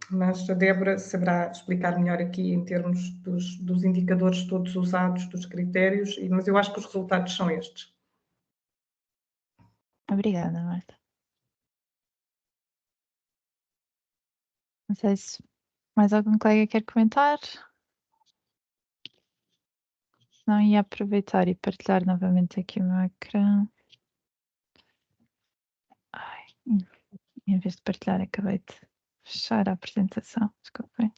Mas a Débora saberá explicar melhor aqui em termos dos indicadores todos usados, dos critérios, mas eu acho que os resultados são estes. Obrigada, Marta. Não sei se mais algum colega quer comentar. Não ia aproveitar e partilhar novamente aqui o meu ecrã. Ai, em vez de partilhar, acabei de fechar a apresentação. Desculpem.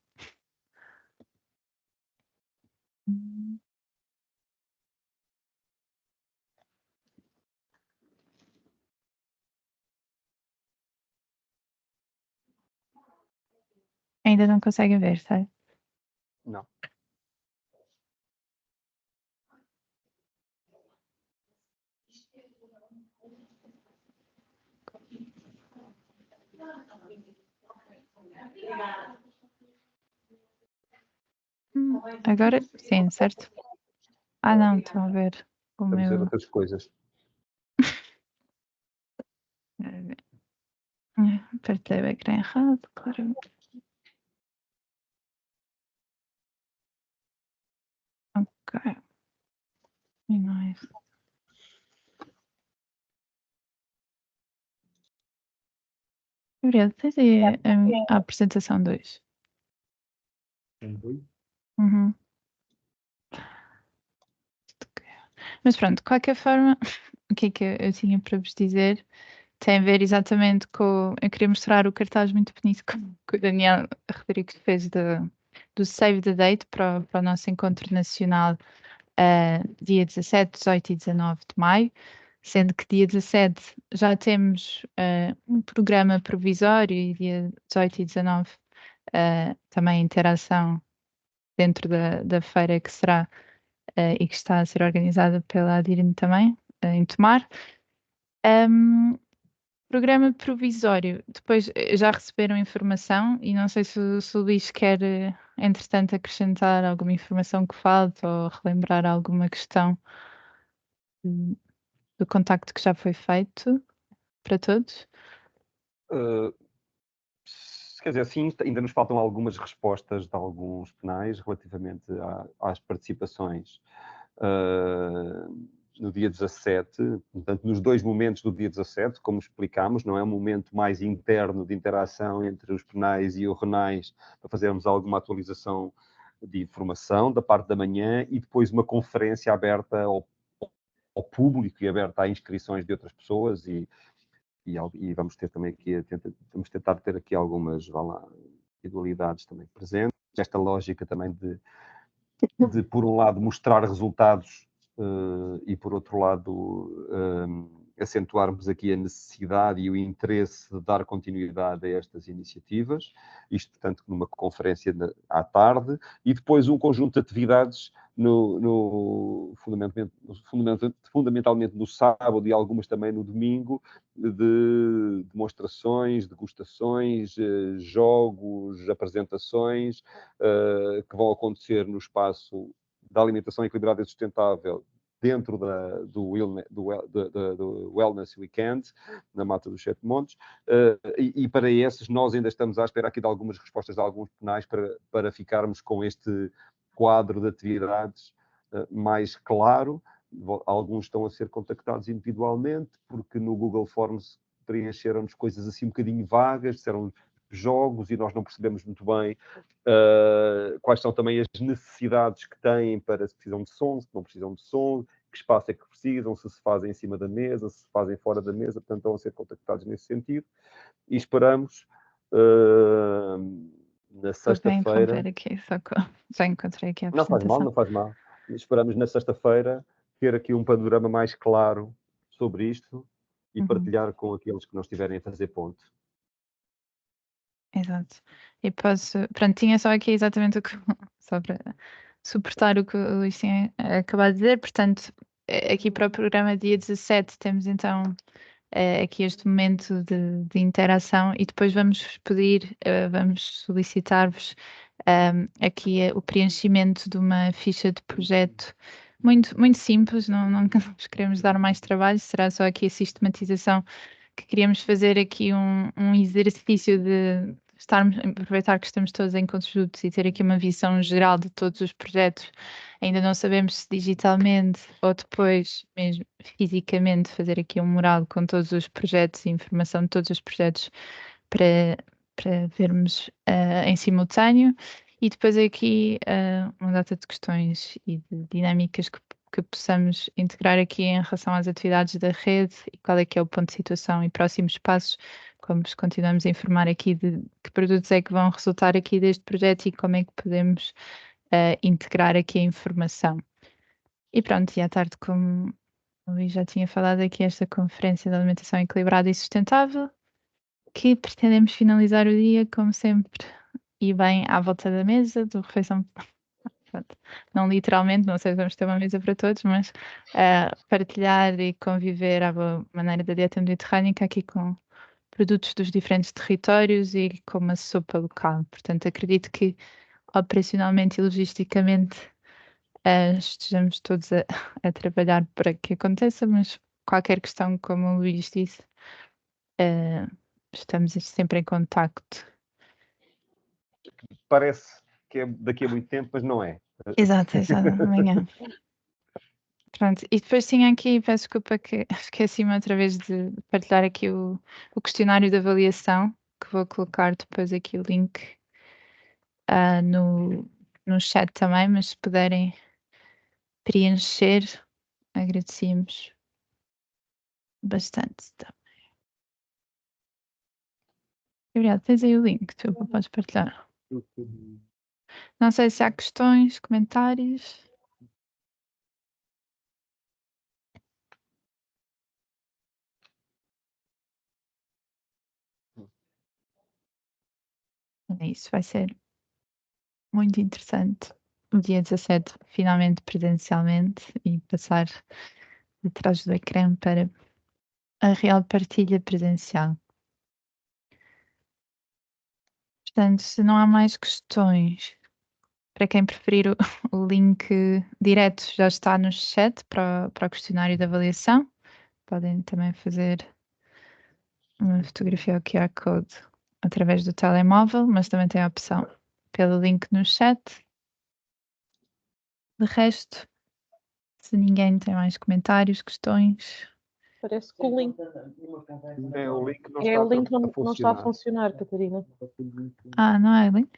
Ainda não conseguem ver, sabe? Não. Agora sim, certo? Não, estão a ver o Estamos a ver meu. outras coisas. Partilhei o ecrã errado, claro. Ok. E não é isso. Gabriel, tens aí a apresentação 2. Uhum. Mas pronto, de qualquer forma, o que é que eu tinha para vos dizer tem a ver exatamente com. Eu queria mostrar o cartaz muito bonito que o Daniel Rodrigues fez do Save the Date para o nosso encontro nacional dia 17, 18 e 19 de maio, sendo que dia 17 já temos um programa provisório e dia 18 e 19 também interação dentro da feira que será e que está a ser organizada pela Adirne também, em Tomar. Programa provisório, depois já receberam informação e não sei se o Luís quer, entretanto, acrescentar alguma informação que falta ou relembrar alguma questão do contacto que já foi feito para todos. Quer dizer, sim, ainda nos faltam algumas respostas de alguns penais relativamente às participações no dia 17, portanto, nos dois momentos do dia 17, como explicámos, não é um momento mais interno de interação entre os penais e o RENAIS para fazermos alguma atualização de informação da parte da manhã e depois uma conferência aberta ao público e aberta a inscrições de outras pessoas e vamos ter também aqui, vamos tentar ter aqui algumas individualidades também presentes. Esta lógica também de por um lado, mostrar resultados e, por outro lado, acentuarmos aqui a necessidade e o interesse de dar continuidade a estas iniciativas. Isto, portanto, numa conferência à tarde e depois um conjunto de atividades fundamentalmente no sábado e algumas também no domingo, de demonstrações, degustações, jogos, apresentações que vão acontecer no espaço da alimentação equilibrada e sustentável dentro do Wellness Weekend, na Mata dos Sete Montes, e para esses nós ainda estamos à espera aqui de algumas respostas de alguns penais para ficarmos com este quadro de atividades mais claro, Alguns estão a ser contactados individualmente, porque no Google Forms preencheram-nos coisas assim um bocadinho vagas, disseram jogos e nós não percebemos muito bem quais são também as necessidades que têm para se precisam de som, se não precisam de som, que espaço é que precisam, se fazem em cima da mesa, se fazem fora da mesa, portanto estão a ser contactados nesse sentido e esperamos na sexta-feira... aqui, só que já encontrei aqui a Não faz mal, apresentação. não faz mal. Esperamos na sexta-feira ter aqui um panorama mais claro sobre isto e partilhar com aqueles que não estiverem a fazer ponte. Exato. E pronto, tinha só aqui exatamente o que, só para suportar o que o Luís tinha acabado de dizer, portanto, aqui para o programa dia 17 temos então aqui este momento de interação e depois vamos pedir, vamos solicitar-vos aqui o preenchimento de uma ficha de projeto muito, muito simples, não nos queremos dar mais trabalho, será só aqui a sistematização que queríamos fazer aqui um exercício de aproveitar que estamos todos em conjuntos e ter aqui uma visão geral de todos os projetos. Ainda não sabemos se digitalmente ou depois mesmo fisicamente fazer aqui um mural com todos os projetos e informação de todos os projetos para vermos em simultâneo. E depois aqui uma data de questões e de dinâmicas que possamos integrar aqui em relação às atividades da rede e qual é que é o ponto de situação e próximos passos, como vos continuamos a informar aqui de que produtos é que vão resultar aqui deste projeto e como é que podemos integrar aqui a informação. E pronto, e à tarde, como o Luís já tinha falado aqui, esta conferência de alimentação equilibrada e sustentável, que pretendemos finalizar o dia, como sempre, e bem à volta da mesa, do refeição. Pronto. Não literalmente, não sei se vamos ter uma mesa para todos, mas partilhar e conviver à boa maneira da dieta mediterrânica aqui com produtos dos diferentes territórios e com uma sopa local. Portanto, acredito que operacionalmente e logisticamente estejamos todos a trabalhar para que aconteça, mas qualquer questão, como o Luís disse, estamos sempre em contacto. Parece que é daqui a muito tempo, mas não é. Exato, amanhã. Pronto, e depois tinha aqui, peço desculpa que esqueci-me outra vez de partilhar aqui o questionário de avaliação, que vou colocar depois aqui o link no chat também, mas se puderem preencher, agradecíamos bastante também. Obrigada, tens aí o link, tu podes partilhar. Não sei se há questões, comentários. Isso vai ser muito interessante. O dia 17, finalmente presencialmente, e passar de trás do ecrã para a real partilha presencial. Portanto, se não há mais questões, para quem preferir o link direto já está no chat para o questionário de avaliação. Podem também fazer uma fotografia ao QR Code através do telemóvel, mas também tem a opção pelo link no chat. De resto, se ninguém tem mais comentários, questões. Parece que o link, O link não está a funcionar, Catarina. Não é link?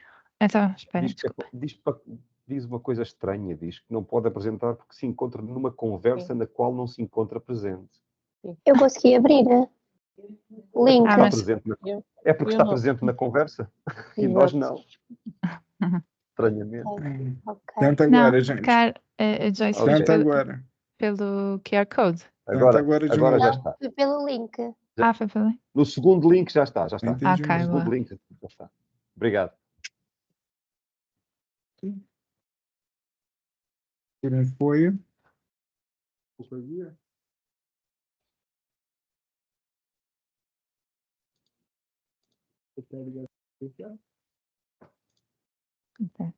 Então, espera, desculpa. Diz uma coisa estranha, diz que não pode apresentar porque se encontra numa conversa na qual não se encontra presente. Eu consegui abrir o link. É porque está presente na conversa e nós não. Estranhamente. Okay. Tenta agora, gente. Joyce, Tenta agora. Pelo QR Code. Agora já está. Foi pelo link. Foi pelo link. No segundo link já está. Entendi. No segundo link já está. Obrigado. Por apoio. Okay.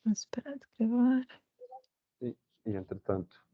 Vamos esperar de gravar. E entretanto,